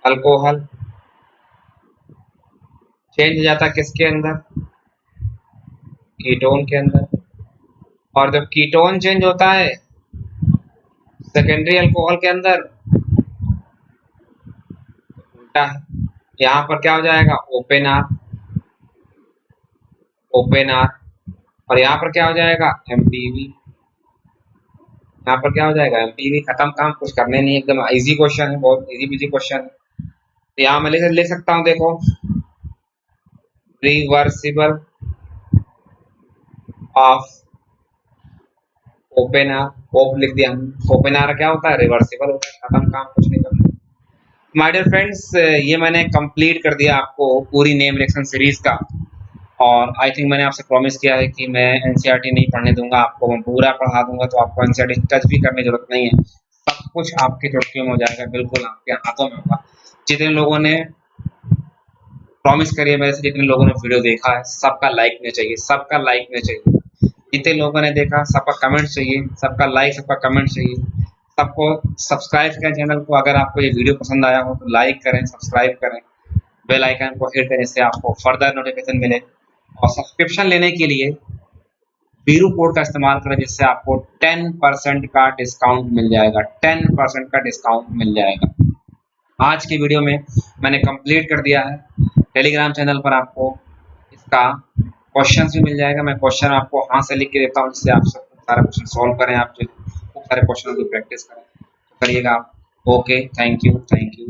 अल्कोहल चेंज हो जाता है किसके अंदर? कीटोन के अंदर, और जब कीटोन चेंज होता है सेकेंडरी अल्कोहल के अंदर, क्या यहाँ पर क्या हो जाएगा, ओपन आर, ओपन आर, और यहाँ पर क्या हो जाएगा, एमपीवी, यहाँ पर क्या हो जाएगा, एमपीवी। खत्म काम, कुछ करने नहीं, एकदम इजी क्वेश्चन है, बहुत इजी बिजी क्वेश्चन है। तो यहाँ मैं लिख सकता हूँ, देखो, रिवर्सिबल ऑफ ओपन आर, ओप लिख दिया हमने। ओपन आर क्या होता है, रिवर्सिबल होता है, खत्म काम, कुछ नहीं करना। माय डियर फ्रेंड्स, ये मैंने कंप्लीट कर दिया आपको पूरी नेम रिएक्शन सीरीज का। और आई थिंक मैंने आपसे प्रॉमिस किया है कि मैं एनसीईआरटी नहीं पढ़ने दूंगा आपको, मैं पूरा पढ़ा दूंगा, तो आपको एनसीईआरटी टच भी करने की जरूरत नहीं है, सब कुछ आपकी चुटकियों में हो जाएगा, बिल्कुल आपके हाथों में होगा। जितने लोगों ने प्रॉमिस करी है मेरे से, जितने लोगों ने वीडियो देखा है, सबका लाइक नहीं चाहिए, सबका लाइक नहीं चाहिए। जितने लोगों ने देखा, सबका कमेंट चाहिए, सबका लाइक, सबका कमेंट चाहिए। सबको सब्सक्राइब करें चैनल को, अगर आपको ये वीडियो पसंद आया हो तो लाइक करें, सब्सक्राइब करें, बेल आइकन को हिट करें, जिससे आपको फर्दर नोटिफिकेशन मिले। और सब्सक्रिप्शन लेने के लिए वीरू कोड का इस्तेमाल करें, जिससे आपको 10% का डिस्काउंट मिल जाएगा, 10% का डिस्काउंट मिल जाएगा। आज की वीडियो में मैंने कंप्लीट कर दिया है। टेलीग्राम चैनल पर आपको इसका क्वेश्चन भी मिल जाएगा, मैं क्वेश्चन आपको हाथ से लिख के देता हूँ, जिससे आप सब सारा क्वेश्चन सॉल्व करें, आप खूब सारे क्वेश्चन की प्रैक्टिस करें, तो करिएगा आप। Okay, thank you, thank you.